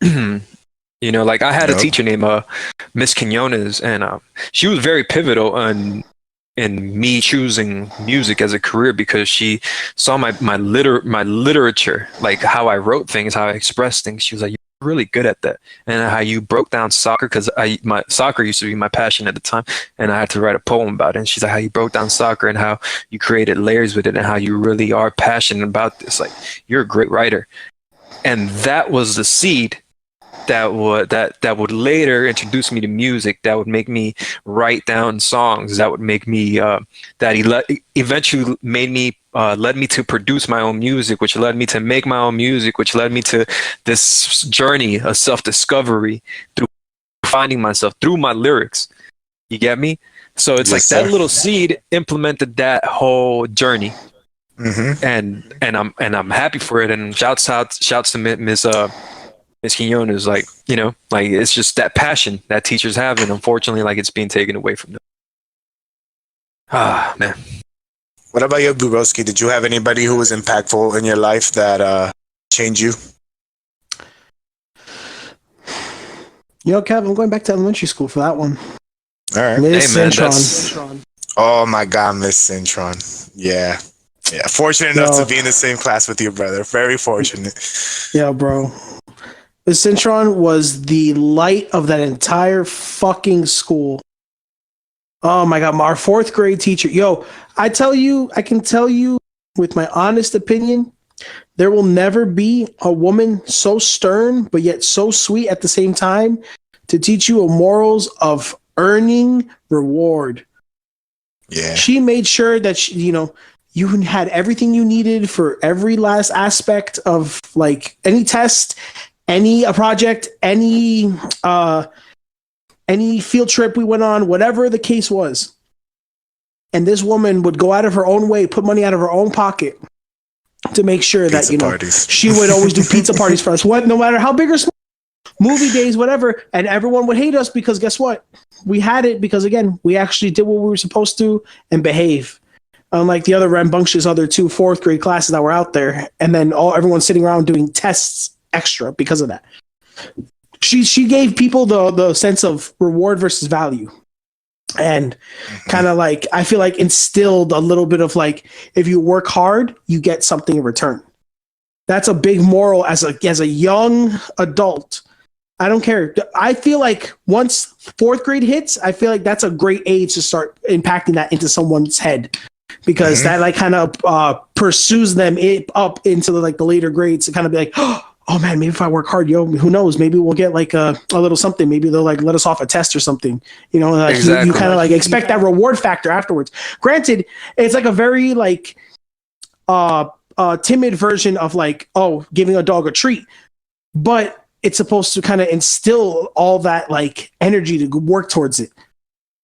Like, I had a teacher named Miss Quinones, and she was very pivotal in me choosing music as a career, because she saw my literature, like how I wrote things, how I expressed things. She was like, "You're really good at that," and how you broke down soccer, because my soccer used to be my passion at the time, and I had to write a poem about it. And she's like, "How you broke down soccer and how you created layers with it, and how you really are passionate about this. Like, you're a great writer." And that was the seed that would later introduce me to music, that would make me write down songs, that would make me eventually made me led me to produce my own music, which led me to make my own music, which led me to this journey of self-discovery through finding myself through my lyrics. You get me? So it's like that little seed implemented that whole journey. Mm-hmm. And I'm happy for it, and shouts to Miss Quinones, like, it's just that passion that teachers have, and unfortunately, like, it's being taken away from them. Ah, man. What about you, Buroski? Did you have anybody who was impactful in your life that changed you? Kev, I'm going back to elementary school for that one. All right. Miss Hey, man, Cintron. Oh my God, Miss Cintron. Yeah. Fortunate enough to be in the same class with you, brother. Very fortunate. Yeah, bro. Miss Cintron was the light of that entire fucking school. Oh my God, our fourth grade teacher. I can tell you with my honest opinion, there will never be a woman so stern, but yet so sweet at the same time, to teach you morals of earning reward. Yeah. She made sure that you had everything you needed for every last aspect of, like, any test, any project, any field trip we went on, whatever the case was. And this woman would go out of her own way, put money out of her own pocket to make sure Pizza that, parties. she would always do pizza parties for us. No matter how big or small, movie days, whatever. And everyone would hate us because guess what? We had it because, again, we actually did what we were supposed to and behave. Unlike the other rambunctious other two fourth grade classes that were out there. And then everyone's sitting around doing tests extra because of that. She gave people the sense of reward versus value, and kind of, like, I feel like instilled a little bit of, like, if you work hard, you get something in return. That's a big moral as a young adult. I don't care. I feel like once fourth grade hits, I feel like that's a great age to start impacting that into someone's head, because that, like, kind of pursues them up into the later grades to kind of be like, oh man, maybe if I work hard, who knows? Maybe we'll get like a little something. Maybe they'll, like, let us off a test or something. Exactly. You kind of, like, expect that reward factor afterwards. Granted, it's like a very, like, timid version of, like, giving a dog a treat, but it's supposed to kind of instill all that, like, energy to work towards it.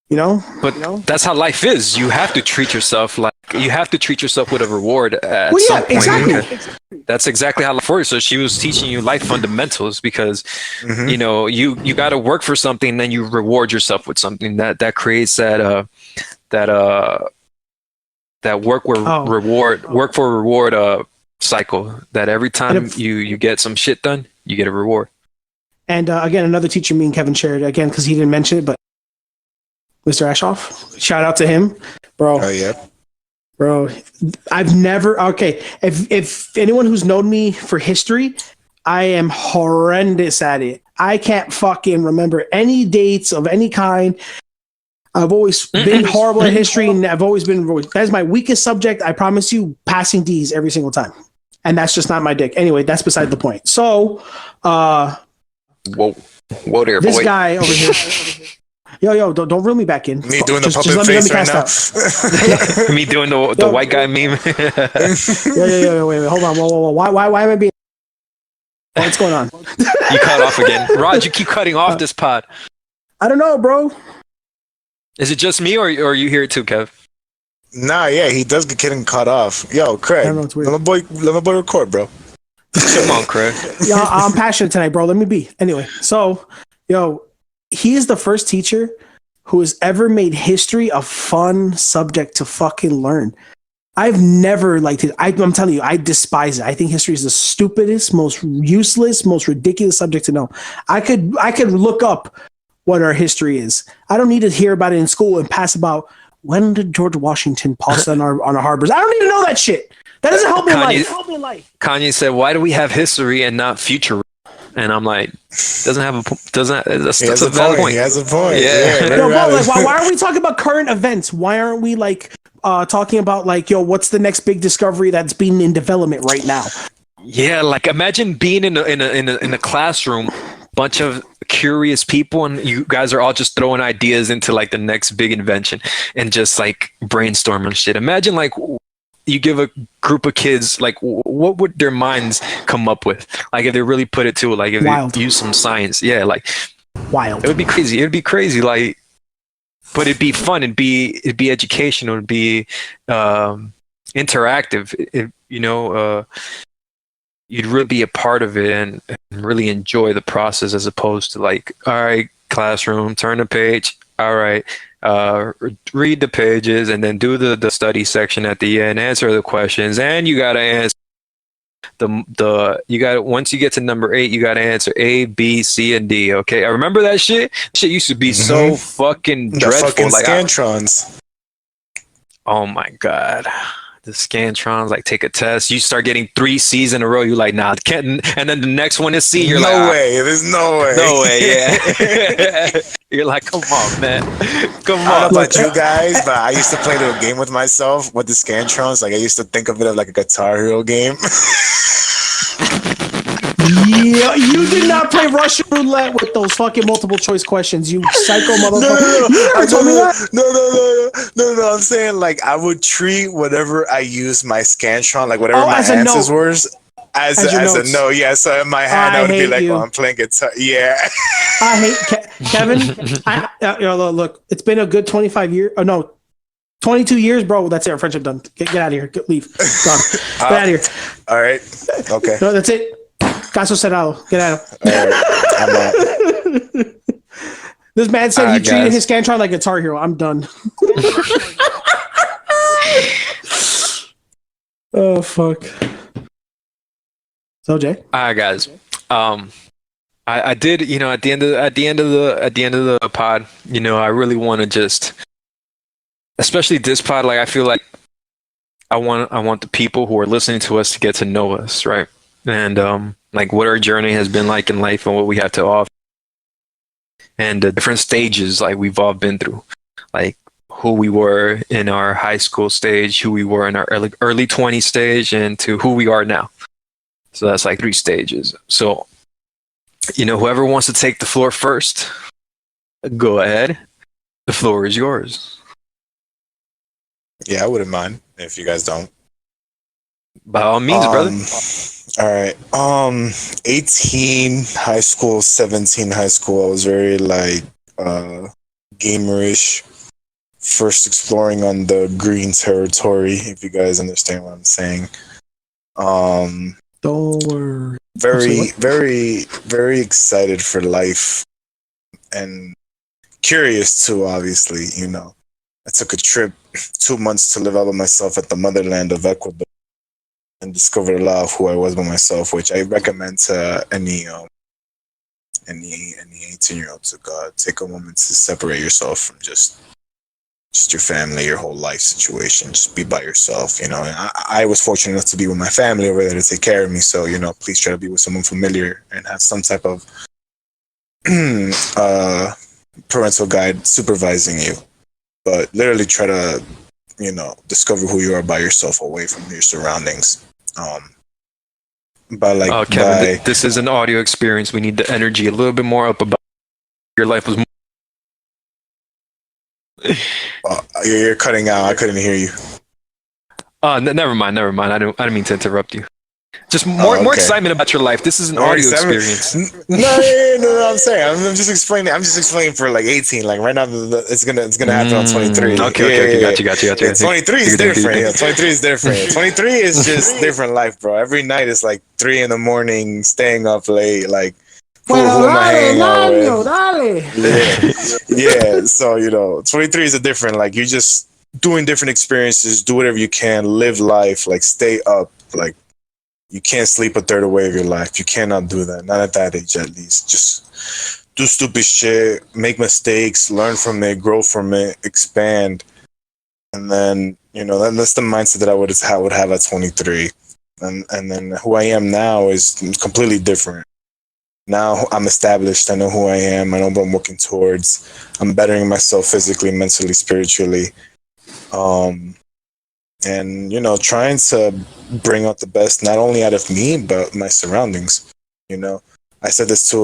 But that's how life is. You have to treat yourself with a reward at Well, some yeah, point. exactly. That's exactly how life works. So she was teaching you life fundamentals because you got to work for something, and then you reward yourself with something that creates that work for reward cycle. That every time you get some shit done, you get a reward. And again, another teacher me and Kevin shared again because he didn't mention it, but Mr. Ashoff, shout out to him, bro. Oh yeah. Bro, I've never if anyone who's known me for history, I am horrendous at it. I can't fucking remember any dates of any kind. I've always been horrible at history, and I've always been that's my weakest subject. I promise you, passing D's every single time. And that's just not my dick. Anyway, that's beside the point. So Whoa there, this boy. guy over here. Yo, don't reel me back in. Me doing the puppet face right now. Me doing the white guy meme. Wait, hold on. Whoa. Why am I being? What's going on? You cut off again, Rod. You keep cutting off this pod. I don't know, bro. Is it just me, or you hear it too, Kev? Nah, yeah, he does get getting cut off. Yo, Craig, let my boy record, bro. Come on, Craig. Yeah, I'm passionate tonight, bro. Let me be. Anyway, so he is the first teacher who has ever made history a fun subject to fucking learn. I've never liked it. I'm telling you, I despise it. I think history is the stupidest, most useless, most ridiculous subject to know. I could look up what our history is. I don't need to hear about it in school and pass about when did George Washington pass on our harbors. I don't need to know that shit. That doesn't help me in life. Kanye said, "Why do we have history and not future?" And I'm like, that's a valid point. He has a point. Yeah. No, bro, like, why are we talking about current events? Why aren't we talking about what's the next big discovery that's being in development right now? Yeah, like imagine being in a classroom, bunch of curious people, and you guys are all just throwing ideas into like the next big invention and just like brainstorming shit. Imagine like you give a group of kids, like what would their minds come up with? Like if they really put it to it, like if they use some science. Yeah, like wild. It would be crazy. It'd be crazy, like, but it'd be fun. It'd be educational. It'd be interactive. You'd really be a part of it and really enjoy the process, as opposed to like, all right, classroom, turn the page. All right, read the pages and then do the study section at the end, answer the questions, and you gotta answer once you get to number 8, you gotta answer A, B, C, and D. Okay, I remember that shit. Shit used to be so fucking dreadful. Fucking like Scantrons. Oh my god. The Scantrons, like, take a test. You start getting 3 C's in a row. You're like, nah, can't. And then the next one is C. You're like, no way. There's no way. No way. Yeah. You're like, come on, man. Come on. I don't know about you guys, but I used to play a game with myself with the Scantrons. Like I used to think of it as like a Guitar Hero game. Yeah, you did not play Russian roulette with those fucking multiple choice questions, you psycho motherfucker. You never told me that. No. I'm saying like I would treat whatever I used my Scantron, like whatever my answers were, as a no. Yeah, so in my hand I would be like, "Oh, I'm playing guitar." Yeah. I hate Kevin. Look, it's been a good 25 years. Oh no. 22 years, bro. That's it. Our friendship done. Get out of here. Leave. Gone. Get out of here. All right. Okay. No, that's it. Caso cerrado. Get out. I'm out. This man said he treated his Scantron like a Guitar Hero. I'm done. Oh fuck. So Jay. All right, guys. I did. At the end of the pod. I really want to just, especially this pod. Like I feel like I want the people who are listening to us to get to know us, right? And like what our journey has been like in life and what we have to offer, and the different stages like we've all been through, like who we were in our high school stage, who we were in our early 20s stage, and to who we are now. So that's like 3 stages. So, whoever wants to take the floor first, go ahead. The floor is yours. Yeah, I wouldn't mind if you guys don't. By all means, brother. All right. 18 high school, 17 high school. I was very like gamerish. first exploring on the green territory, if you guys understand what I'm saying. Don't worry. Very excited for life and curious too, obviously, you know. I took a trip 2 months to live out by myself at the motherland of Ecuador and discovered a lot of who I was by myself, which I recommend to any 18-year-old to take a moment to separate yourself from just your family, your whole life situation. Just be by yourself, you know. And I was fortunate enough to be with my family over there to take care of me. So, you know, please try to be with someone familiar and have some type of parental guide supervising you. But literally try to, you know, discover who you are by yourself, away from your surroundings. Kevin, this is an audio experience. We need the energy a little bit more up about your life was. You're cutting out. I couldn't hear you. Never mind. I didn't mean to interrupt you. Just more excitement about your life. This is an audio experience. No. I'm saying I'm just explaining for like 18. Like right now, it's gonna happen on 23. Okay. Got you. Yeah, 23 is different. Yeah, 23 is different. 23 is just different life, bro. Every night is like 3 a.m, staying up late. Like who am I hanging out with? Yeah. So you know, 23 is a different. Like you're just doing different experiences. Do whatever you can. Live life. Like stay up. Like. You can't sleep a third away of your life. You cannot do that. Not at that age, at least. Just do stupid shit, make mistakes, learn from it, grow from it, expand. And then, you know, that's the mindset that I would have at 23. And then who I am now is completely different. Now I'm established. I know who I am. I know what I'm working towards. I'm bettering myself physically, mentally, spiritually. And, you know, trying to bring out the best, not only out of me, but my surroundings. You know, I said this to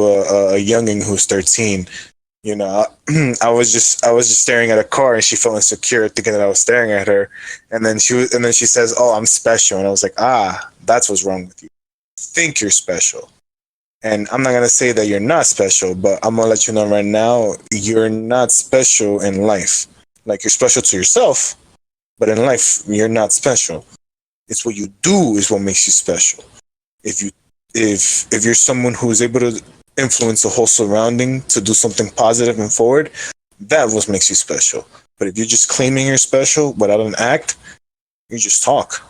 a younging who's 13. You know, I was just staring at a car, and she felt insecure thinking that I was staring at her. And then she says, "Oh, I'm special." And I was like, that's what's wrong with you. Think you're special. And I'm not going to say that you're not special, but I'm going to let you know right now, you're not special in life. Like, you're special to yourself. But in life, you're not special. It's what you do is what makes you special. If you're someone who is able to influence the whole surrounding to do something positive and forward, that what makes you special. But if you're just claiming you're special without an act, you just talk.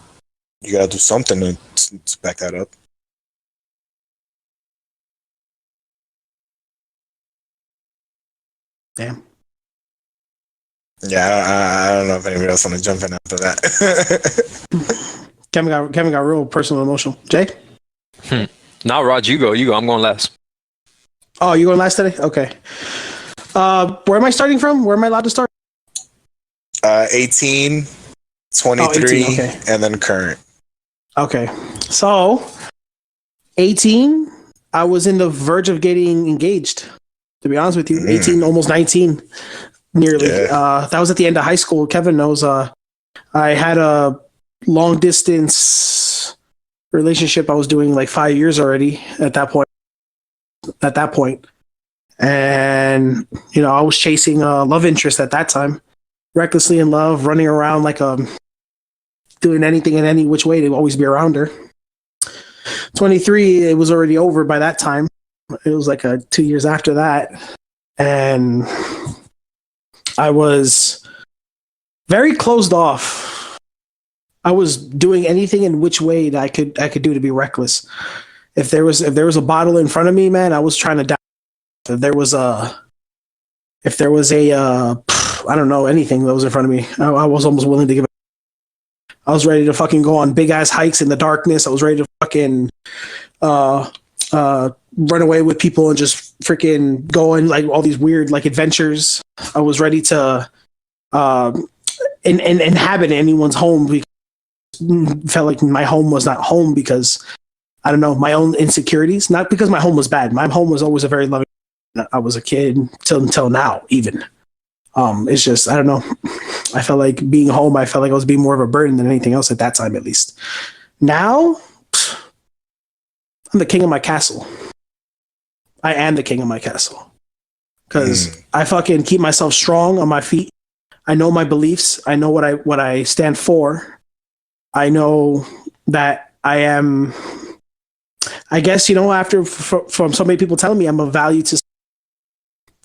You gotta do something to back that up. Damn. Yeah, I don't know if anybody else want to jump in after that. Kevin got real personal and emotional. Jay? Now, Raj, you go. I'm going last. Oh, you going last today? Okay. Where am I starting from? Where am I allowed to start? 18, 23, 18, okay. And then current. Okay. So, 18, I was in the verge of getting engaged, to be honest with you. 18, almost 19. Nearly. Yeah. That was at the end of high school. Kevin knows. I had a long distance relationship. I was doing like 5 years already at that point. And, you know, I was chasing a love interest at that time. Recklessly in love, running around like doing anything in any which way to always be around her. 23, it was already over by that time. It was like 2 years after that. And I was very closed off. I was doing anything in which way that I could do to be reckless. If there was a bottle in front of me, man, I was trying to die. If there was a I don't know, anything that was in front of me, I was almost willing to give it. I was ready to fucking go on big ass hikes in the darkness. I was ready to fucking run away with people and just freaking go on like all these weird like adventures. I was ready to inhabit anyone's home because felt like my home was not home because I don't know, my own insecurities. Not because my home was bad. My home was always a very loving. I was a kid until now even. It's just I don't know. I felt like being home. I felt like I was being more of a burden than anything else at that time, at least. Now, I'm the king of my castle. I am the king of my castle because I fucking keep myself strong on my feet. I know my beliefs. I know what I stand for. I know that I am. I guess after from so many people telling me I'm of value to,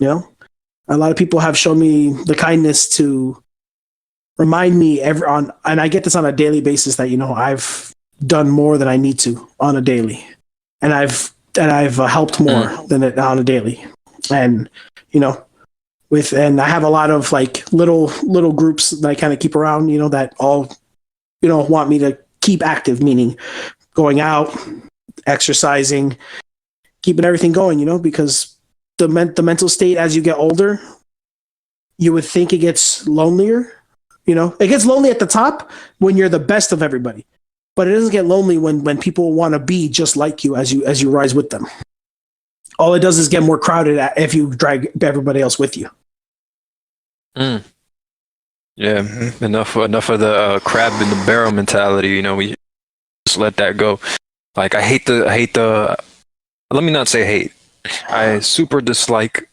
a lot of people have shown me the kindness to remind me and I get this on a daily basis that I've done more than I need to on a daily, and I've helped more than it on a daily, and and I have a lot of like little groups that I kind of keep around, that all want me to keep active, meaning going out, exercising, keeping everything going, because the mental state as you get older, you would think it gets lonelier. It gets lonely at the top when you're the best of everybody, but it doesn't get lonely when people want to be just like you as you rise with them. All it does is get more crowded if you drag everybody else with you. Yeah, enough of the crab in the barrel mentality. We just let that go. Like I hate the. Let me not say hate. I super dislike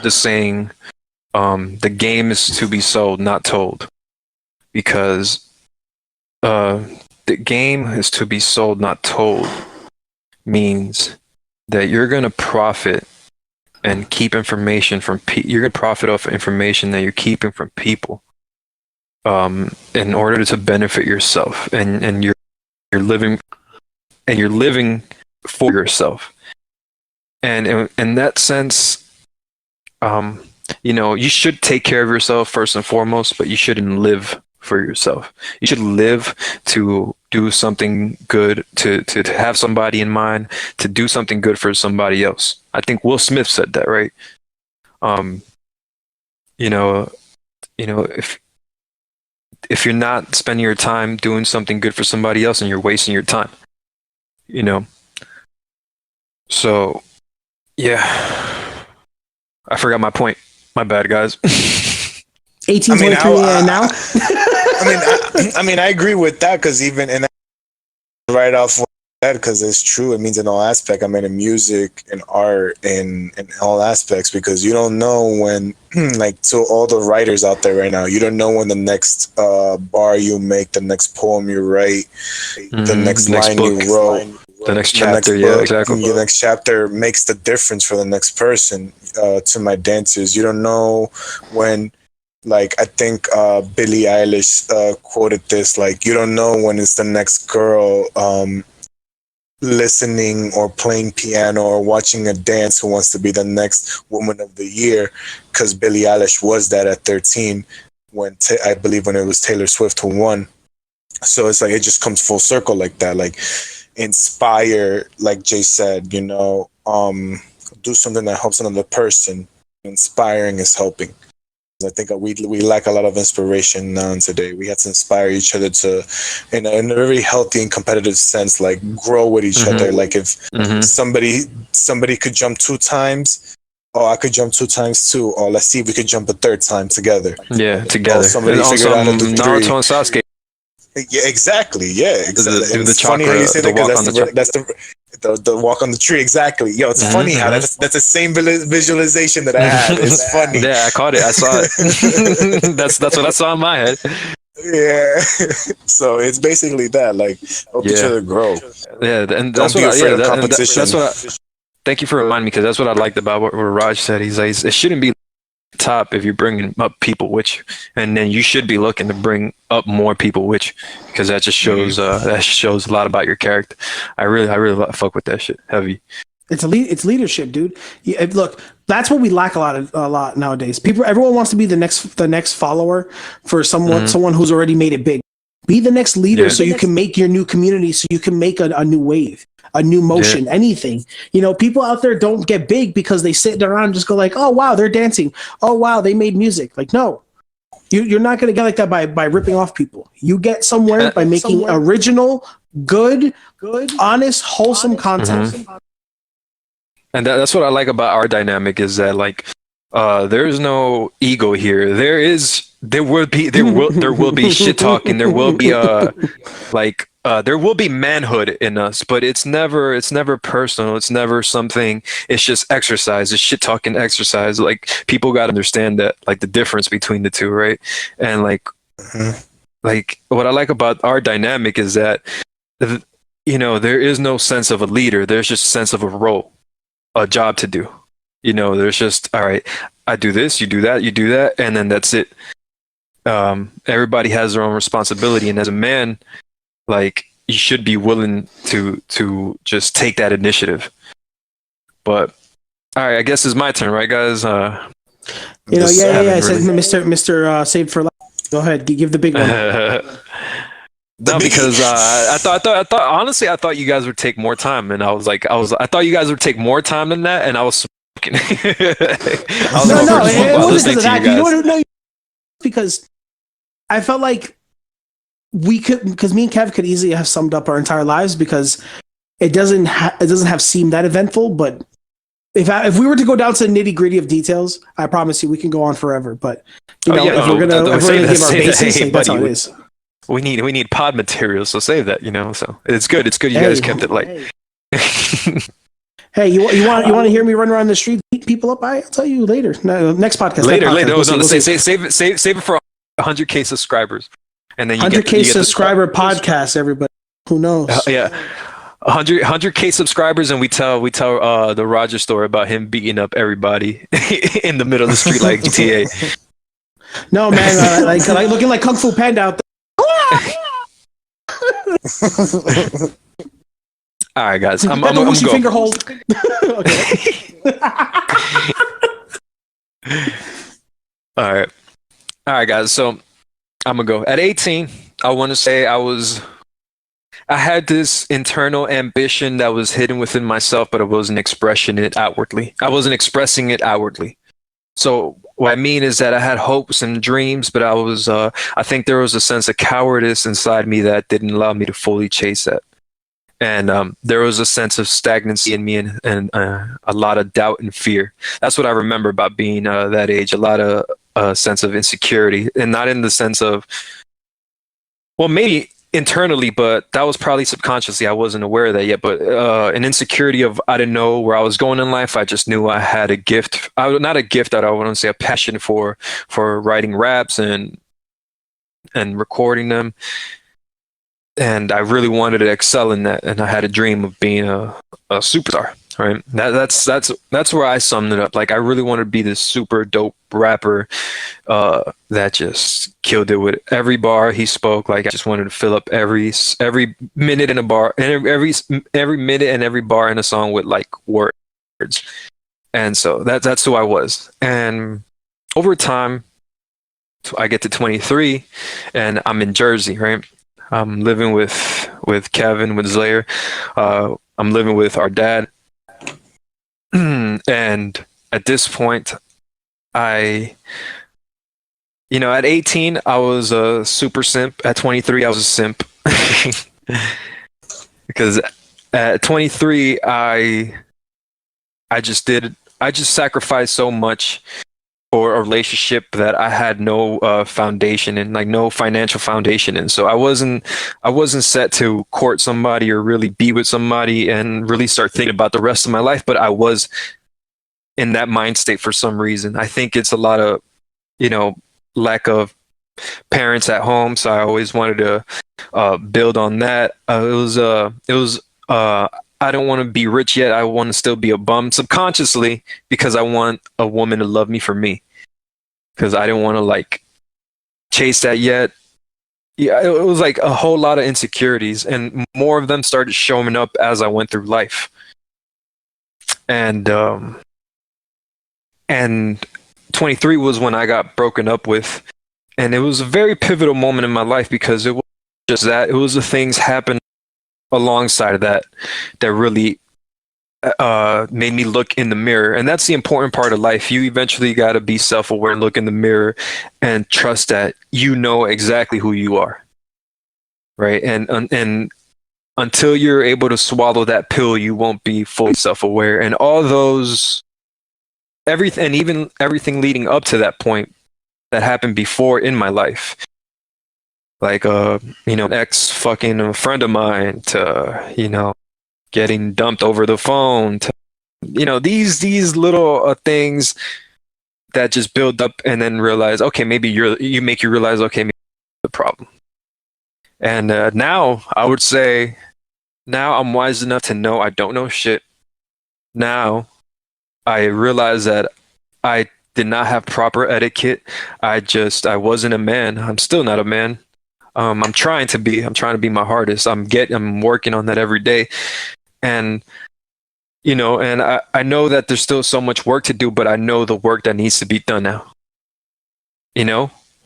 the saying, "The game is to be sold, not told," because the game is to be sold, not told, means that you're gonna profit and keep information from you're gonna profit off information that you're keeping from people, in order to benefit yourself, and you're living for yourself. And in that sense, you should take care of yourself first and foremost, but you shouldn't live for yourself. You should live to do something good, to have somebody in mind, to do something good for somebody else. I think Will Smith said that, right? If you're not spending your time doing something good for somebody else, and you're wasting your time, So, yeah, I forgot my point. My bad, guys. 1823 now. I agree with that, because even in right off that, because it's true. It means in all aspects. In music and art and in all aspects, because you don't know when, like, to all the writers out there right now, you don't know when the next bar you make, the next poem you write, the next line book. you wrote. The next chapter, exactly. The next chapter makes the difference for the next person. To my dancers, you don't know when, like, I think Billie Eilish quoted this, like, you don't know when it's the next girl listening or playing piano or watching a dance who wants to be the next woman of the year, because Billie Eilish was that at 13 when I believe when it was Taylor Swift who won. So it's like it just comes full circle like that. Like, inspire, like Jay said, do something that helps another person. Inspiring is helping. I think we lack a lot of inspiration now and today. We have to inspire each other to, in a very healthy and competitive sense, like grow with each other. Like if somebody could jump 2 times, I could jump 2 times too. Or let's see if we could jump a 3rd time together. Yeah, together. Somebody figured out how to do 3. Naruto and Sasuke. Yeah, exactly. Yeah, exactly. The chakra, that's the walk on the tree. Exactly. Yo, it's funny how that's the same visualization that I had. It's funny. Yeah, I caught it. I saw it. that's what I saw in my head. Yeah. So it's basically that. Like, help each other grow. Yeah, and that's Don't be what afraid of competition. That's what. Thank you for reminding me, because that's what I liked about what Raj said. He's like, it shouldn't be top if you're bringing up people with you, and then you should be looking to bring up more people with you, because that just shows a lot about your character. I really fuck with that shit heavy. It's leadership, dude. Look, that's what we lack a lot nowadays. Everyone wants to be the next follower for someone who's already made it big. Be the next leader, so you can make your new community, so you can make a new wave, a new motion, anything. People out there don't get big because they sit around and just go like, oh wow, they're dancing. Oh wow, they made music. Like, no, you're not going to get like that by ripping off people. You get somewhere by making original, good, honest, wholesome content. And that's what I like about our dynamic, is that like there's no ego here. There will be shit talking. There will be there will be manhood in us, but it's never personal. It's never something. It's just exercise. It's shit talking exercise. Like people got to understand that, like the difference between the two, right? And like what I like about our dynamic is that, there is no sense of a leader. There's just a sense of a role, a job to do. There's just, all right, I do this, you do that, and then that's it. Everybody has their own responsibility, and as a man, like you should be willing to just take that initiative. But all right, I guess it's my turn, right, guys? Yeah. Mr. Saved for Life. Go ahead, give the big one. No, because I thought honestly, I thought you guys would take more time, and I thought you guys would take more time than that, and I was smoking. It wasn't because of that. You know what? No, because I felt like because me and Kev could easily have summed up our entire lives, because it doesn't have seemed that eventful. But if we were to go down to the nitty gritty of details, I promise you we can go on forever. But if we're gonna give our basis, that's how it is. We need pod material, so save that. So it's good. It's good you guys kept it light. Hey, you want to hear me run around the street, beat people up? I'll tell you later. No, next podcast. Later. Save it for 100K subscribers, and then you 100K subscriber podcast. Everybody, who knows? 100K subscribers, and we tell the Roger story about him beating up everybody in the middle of the street like GTA. No man, like looking like Kung Fu Panda out there. All right, guys. I'm going. Finger hold. All right, guys. So I'm gonna go. At 18, I want to say I had this internal ambition that was hidden within myself, but I wasn't expressing it outwardly. So what I mean is that I had hopes and dreams, but I think there was a sense of cowardice inside me that didn't allow me to fully chase that. And there was a sense of stagnancy in me and a lot of doubt and fear. That's what I remember about being that age, a lot of sense of insecurity, and not in the sense of, well, maybe internally, but that was probably subconsciously. I wasn't aware of that yet, but an insecurity of, I didn't know where I was going in life. I just knew I had a gift. Not a gift, that I want to say a passion for writing raps and recording them. And I really wanted to excel in that. And I had a dream of being a superstar, right? That's where I summed it up. Like, I really wanted to be this super dope rapper that just killed it with every bar he spoke. Like, I just wanted to fill up every minute in a bar, and every minute and every bar in a song with like words. And so that's who I was. And over time, I get to 23 and I'm in Jersey, right? I'm living with Kevin, with Slayer. I'm living with our dad. And at this point, at 18, I was a super simp. At 23, I was a simp. Because at 23, I just sacrificed so much for a relationship that I had no foundation in, like no financial foundation in. So I wasn't set to court somebody or really be with somebody and really start thinking about the rest of my life. But I was in that mind state for some reason. I think it's a lot of, lack of parents at home. So I always wanted to build on that. It was I don't want to be rich yet. I want to still be a bum subconsciously, because I want a woman to love me for me, because I didn't want to like chase that yet. Yeah, it was like a whole lot of insecurities, and more of them started showing up as I went through life. And 23 was when I got broken up with, and it was a very pivotal moment in my life, because it was just that, it was the things happened alongside of that really made me look in the mirror. And that's the important part of life. You eventually got to be self-aware and look in the mirror and trust that you know exactly who you are, right? And until you're able to swallow that pill, you won't be fully self-aware. And all those, everything leading up to that point that happened before in my life, like ex fucking a friend of mine to getting dumped over the phone to these little things that just build up and then realize, okay, maybe you make you realize, okay, maybe the problem. And now I would say, now I'm wise enough to know I don't know shit. Now I realize that I did not have proper etiquette. I wasn't a man. I'm still not a man. I'm trying to be. I'm trying to be my hardest. I'm working on that every day. And and I know that there's still so much work to do, but I know the work that needs to be done now.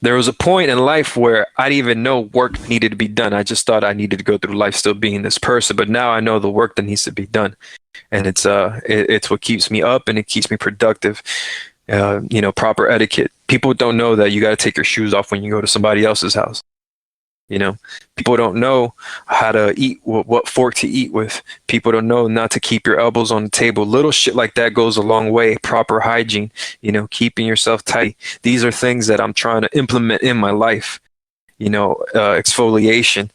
There was a point in life where I didn't even know work needed to be done. I just thought I needed to go through life still being this person. But now I know the work that needs to be done, and it's what keeps me up and it keeps me productive. Proper etiquette. People don't know that you got to take your shoes off when you go to somebody else's house. People don't know how to eat, what fork to eat with. People don't know not to keep your elbows on the table. Little shit like that goes a long way. Proper hygiene, keeping yourself tight. These are things that I'm trying to implement in my life. Exfoliation,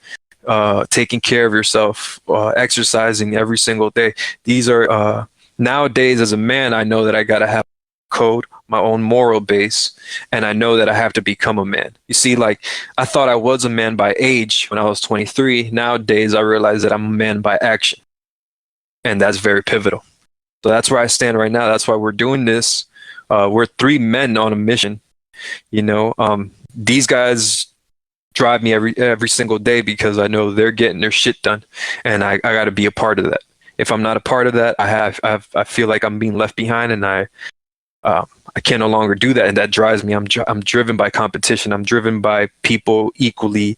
taking care of yourself, exercising every single day. These are nowadays, as a man, I know that I got to have code, my own moral base, and I know that I have to become a man. You see, like, I thought I was a man by age when I was 23. Nowadays, I realize that I'm a man by action, and that's very pivotal. So that's where I stand right now. That's why we're doing this. We're three men on a mission. These guys drive me every single day because I know they're getting their shit done, and I got to be a part of that. If I'm not a part of that, I feel like I'm being left behind, and I can no longer do that, and that drives me. I'm driven by competition. I'm driven by people equally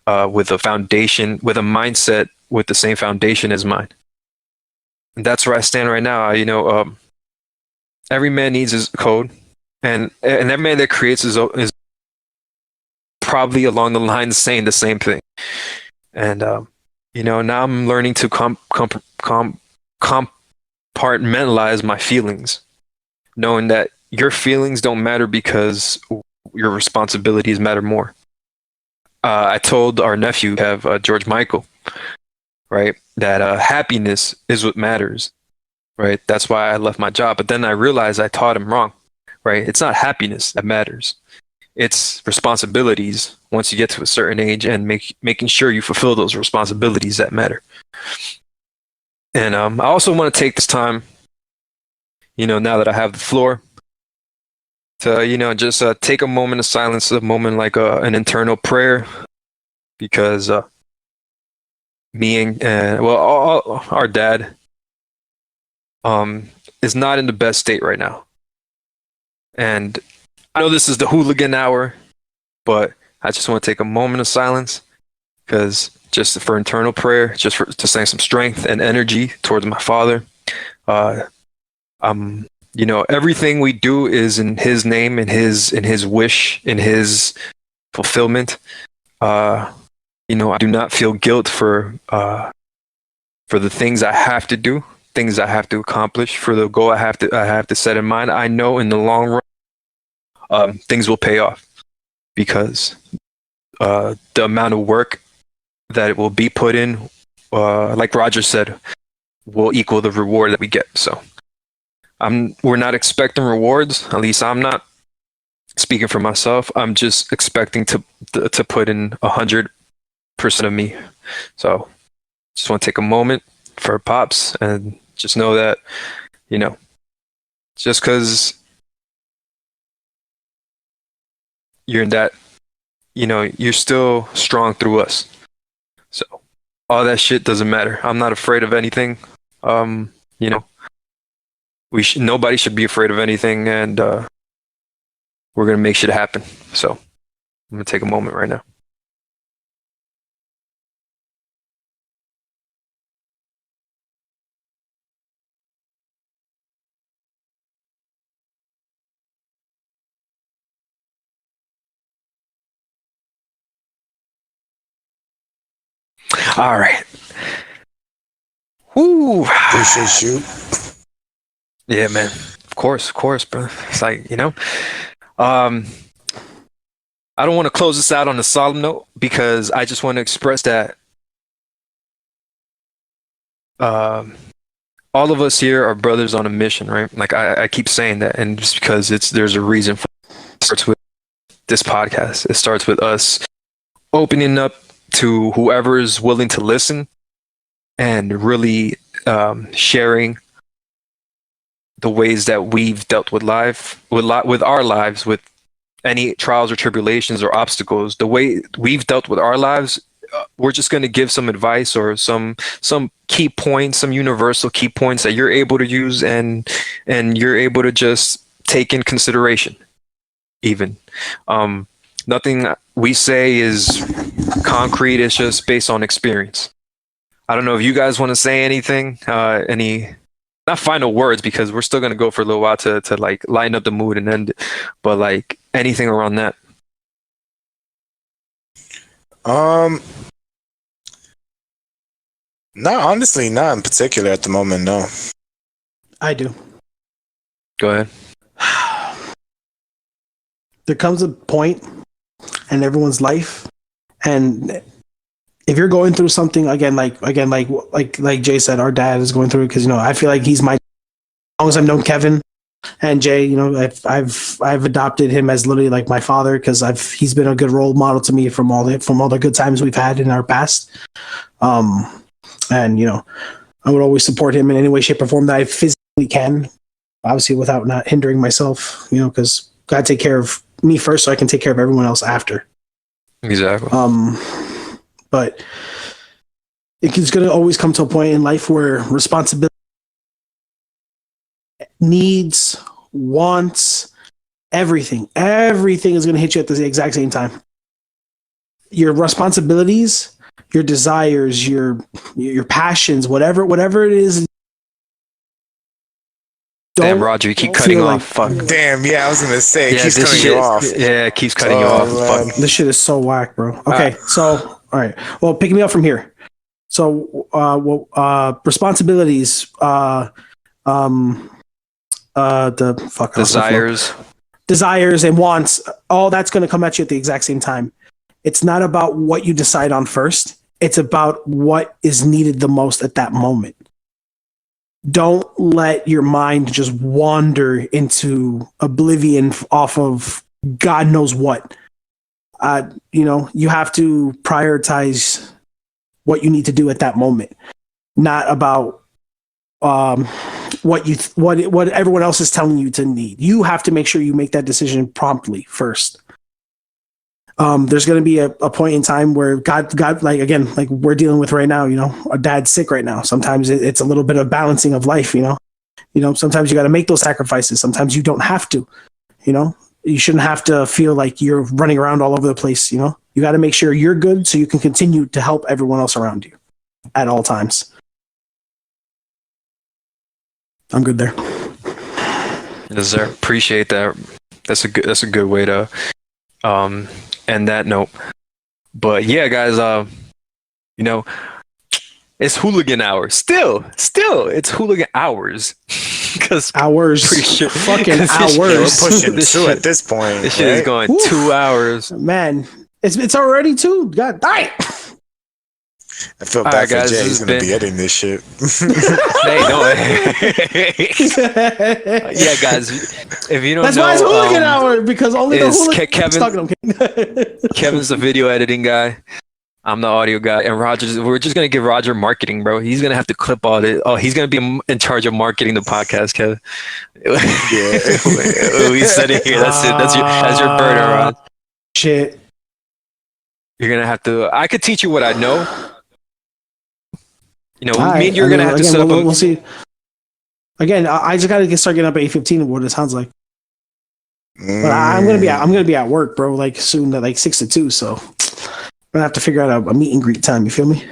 with a foundation, with a mindset, with the same foundation as mine. And that's where I stand right now. Every man needs his code, and every man that creates is probably along the lines saying the same thing. And now I'm learning to compartmentalize my feelings, knowing that your feelings don't matter because your responsibilities matter more. I told our nephew, George Michael, right, that happiness is what matters, right? That's why I left my job. But then I realized I taught him wrong, right? It's not happiness that matters. It's responsibilities once you get to a certain age, and making sure you fulfill those responsibilities that matter. And I also want to take this time, now that I have the floor, to just take a moment of silence, a moment like an internal prayer, because me and our dad is not in the best state right now. And I know this is the hooligan hour, but I just want to take a moment of silence, because just for internal prayer, to send some strength and energy towards my father. Everything we do is in his name, in his wish, in his fulfillment. I do not feel guilt for the things I have to do, things I have to accomplish, for the goal I have to set in mind. I know in the long run, things will pay off, because the amount of work that it will be put in, like Roger said, will equal the reward that we get. So we're not expecting rewards. At least I'm not. Speaking for myself, I'm just expecting to put in 100% of me. So just want to take a moment for Pops, and just know that, just because you're in that, you're still strong through us. So all that shit doesn't matter. I'm not afraid of anything. Nobody should be afraid of anything, and we're gonna make shit happen. So I'm gonna take a moment right now. All right. Woo. Appreciate you. Yeah, man. Of course, bro. It's like, um, I don't want to close this out on a solemn note because I just want to express that all of us here are brothers on a mission, right? Like I keep saying that, and just because there's a reason for it. It starts with this podcast. It starts with us opening up to whoever is willing to listen and really sharing the ways that we've dealt with our lives, with any trials or tribulations or obstacles. The way we've dealt with our lives, we're just going to give some advice or some key points, some universal key points that you're able to use and you're able to just take in consideration. Even nothing we say is concrete. It's just based on experience. I don't know if you guys want to say anything, any not final words, because we're still going to go for a little while to like lighten up the mood and end it, but like anything around that. No, honestly, not in particular at the moment. No. I do. Go ahead. There comes a point in everyone's life, and if you're going through something like Jay said, our dad is going through it, because I feel like he's as long as I've known Kevin and Jay, I've adopted him as literally like my father, because he's been a good role model to me from all the good times we've had in our past. And I would always support him in any way, shape, or form that I physically can, obviously without not hindering myself, because gotta take care of me first so I can take care of everyone else after. Exactly. But it's going to always come to a point in life where responsibility, needs, wants, everything is going to hit you at the exact same time. Your responsibilities, your desires, your passions, whatever it is. Damn, Roger, you keep cutting off. Fuck. Damn, yeah, I was gonna say, it keeps this cutting shit, you off. Yeah, it keeps cutting you off. Man. Fuck. This shit is so whack, bro. Okay, so all right. Well, pick me up from here. So, responsibilities. The fuck. Desires and wants. All that's going to come at you at the exact same time. It's not about what you decide on first. It's about what is needed the most at that moment. Don't let your mind just wander into oblivion off of God knows what. You have to prioritize what you need to do at that moment, not about what everyone else is telling you to need. You have to make sure you make that decision promptly first. There's going to be a point in time where God, like we're dealing with right now, our dad's sick right now. Sometimes it's a little bit of balancing of life, sometimes you got to make those sacrifices. Sometimes you don't have to, you shouldn't have to feel like you're running around all over the place. You got to make sure you're good so you can continue to help everyone else around you at all times. I'm good there. Yes, sir. Appreciate that. That's a good way to end that note. But yeah, guys, it's hooligan hours. Still, it's hooligan hours. Because hours, pretty sure, fucking hours. We're pushing two at this point. This shit is going 2 hours. Man, it's already 2. God, die. I feel bad for Jay. He's gonna be editing this shit. Hey, no. Yeah, guys. If you don't That's know, why it's hooligan hour, because only the Kevin. Kevin's the video editing guy. I'm the audio guy, and we're just gonna give Roger marketing, bro. He's gonna have to clip all this. Oh, he's gonna be in charge of marketing the podcast, Kevin. Yeah, we said it here. That's it. That's your burner, Rod. Shit. You're gonna have to. I could teach you what I know. Me and you're gonna have to set up. We'll see. Again, I just gotta start getting up at 8:15. What it sounds like. But I'm gonna be at work, bro. Like soon, at like 6 to 2. So I'm gonna have to figure out a meet and greet time. You feel me?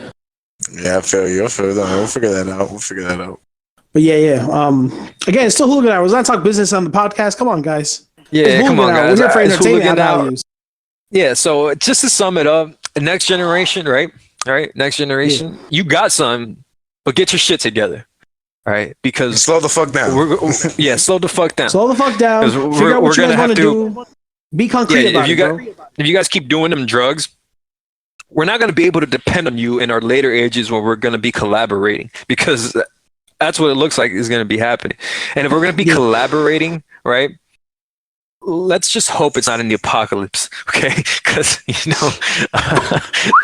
Yeah, I feel you. We'll figure that out. But yeah. Again, it's still hooligan hour. Let's not talk business on the podcast. Come on, guys. Yeah, come on, guys. We're here for entertainment values. Yeah. So just to sum it up, the next generation, right? All right, next generation. Yeah. You got some, but get your shit together. All right, because slow the fuck down. Slow the fuck down. Slow the fuck down. Figure out what you guys want to do. Be concrete about it, bro. if you guys keep doing them drugs, we're not going to be able to depend on you in our later ages when we're going to be collaborating, because that's what it looks like is going to be happening. And if we're going to be collaborating, right? Let's just hope it's not in the apocalypse, okay? Because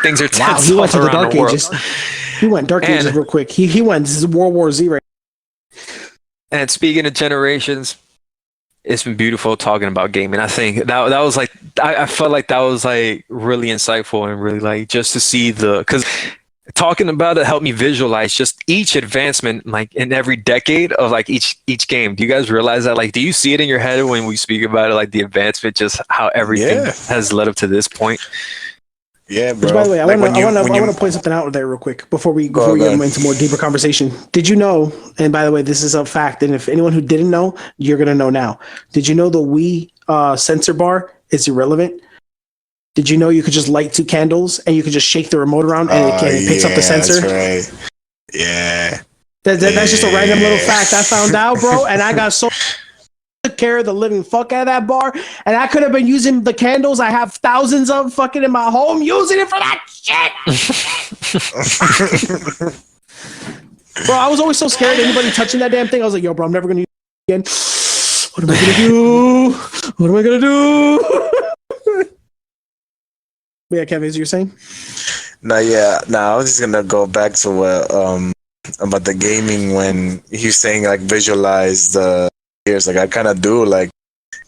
things are tense. Wow, he went to the around Dark Ages. He went Dark Ages real quick. He went. This is World War Z, right? And speaking of generations, it's been beautiful talking about gaming. I think that was like, I felt like that was like really insightful, and really like just to see because talking about it helped me visualize just each advancement, like in every decade of like each game. Do you guys realize that? Like, do you see it in your head when we speak about it, like the advancement, just how everything has led up to this point? Yeah, bro. Which, by the way, I Like want to point something out there real quick before we get into more deeper conversation. Did you know? And by the way, this is a fact. And if anyone who didn't know, you're gonna know now. Did you know the Wii sensor bar is irrelevant? Did you know you could just light 2 candles and you could just shake the remote around and it picks up the sensor? That's right. Yeah. That's just a random little fact I found out, bro. And I got so took care of the living fuck out of that bar, and I could have been using the candles I have thousands of fucking in my home, using it for that shit. Bro, I was always so scared of anybody touching that damn thing. I was like, yo, bro, I'm never gonna use it again. What am I gonna do? What am I gonna do? Yeah, Kevin, as you're saying? No, I was just gonna go back to what about the gaming, when he's saying like visualize the years. Like I kind of do, like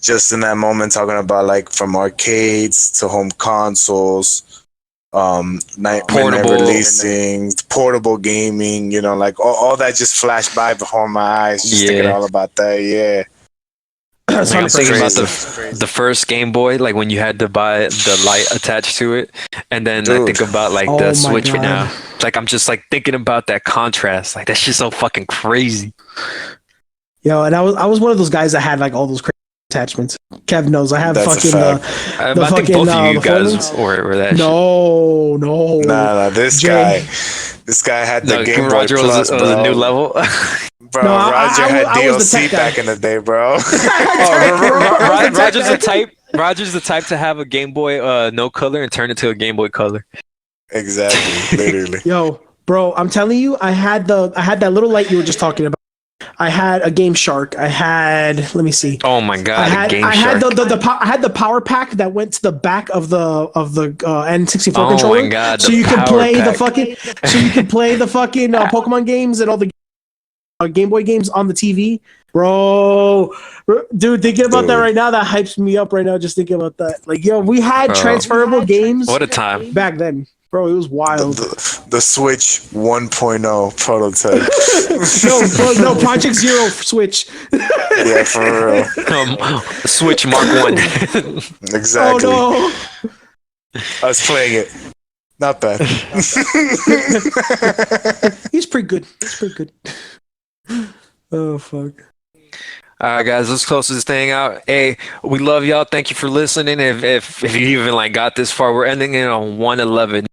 just in that moment talking about like from arcades to home consoles, portable releasing, portable gaming. Like all that just flashed by before my eyes. Just thinking all about that. Yeah. Like, I'm thinking about the first Game Boy, like when you had to buy the light attached to it, and then I think about like the Switch right now. Like I'm just like thinking about that contrast. Like that's just so fucking crazy. Yo, and I was one of those guys that had like all those crazy attachments. Kev knows I have fucking I think both of you guys were that. No. Nah. This guy had the Game Boy Roger Plus, was a new level. Bro, no, Roger had DLC back in the day, bro. Roger's the type to have a Game Boy no color and turn it to a Game Boy Color. Exactly, literally. Yo, bro, I'm telling you, I had that little light you were just talking about. I had a Game Shark. I had, let me see. Oh my god, I had I had the power pack that went to the back of the N64 controller. Oh my god, so you could play the fucking Pokemon games and all the Game Boy games on the TV. Bro, dude, thinking about that right now, that hypes me up right now. Just thinking about that. Like, yo, we had transferable games. What a time back then. Bro, it was wild. The Switch 1.0 prototype. No, Project Zero Switch. Yeah, for real. Switch Mark 1. Exactly. Oh, no. I was playing it. Not bad. He's pretty good. Oh, fuck. All right, guys, let's close this thing out. Hey, we love y'all. Thank you for listening. If you even like got this far, we're ending it on 111.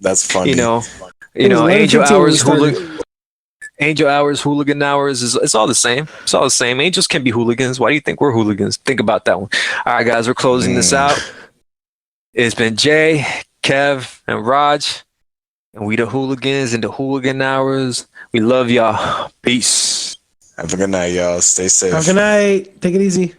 That's funny. Angel Hours, Hooligan Hours it's all the same. It's all the same. Angels can be hooligans. Why do you think we're hooligans? Think about that one. All right, guys, we're closing this out. It's been Jay, Kev, and Raj, and we the Hooligans and the Hooligan Hours. We love y'all. Peace. Have a good night, y'all. Stay safe. Have a good night. Take it easy.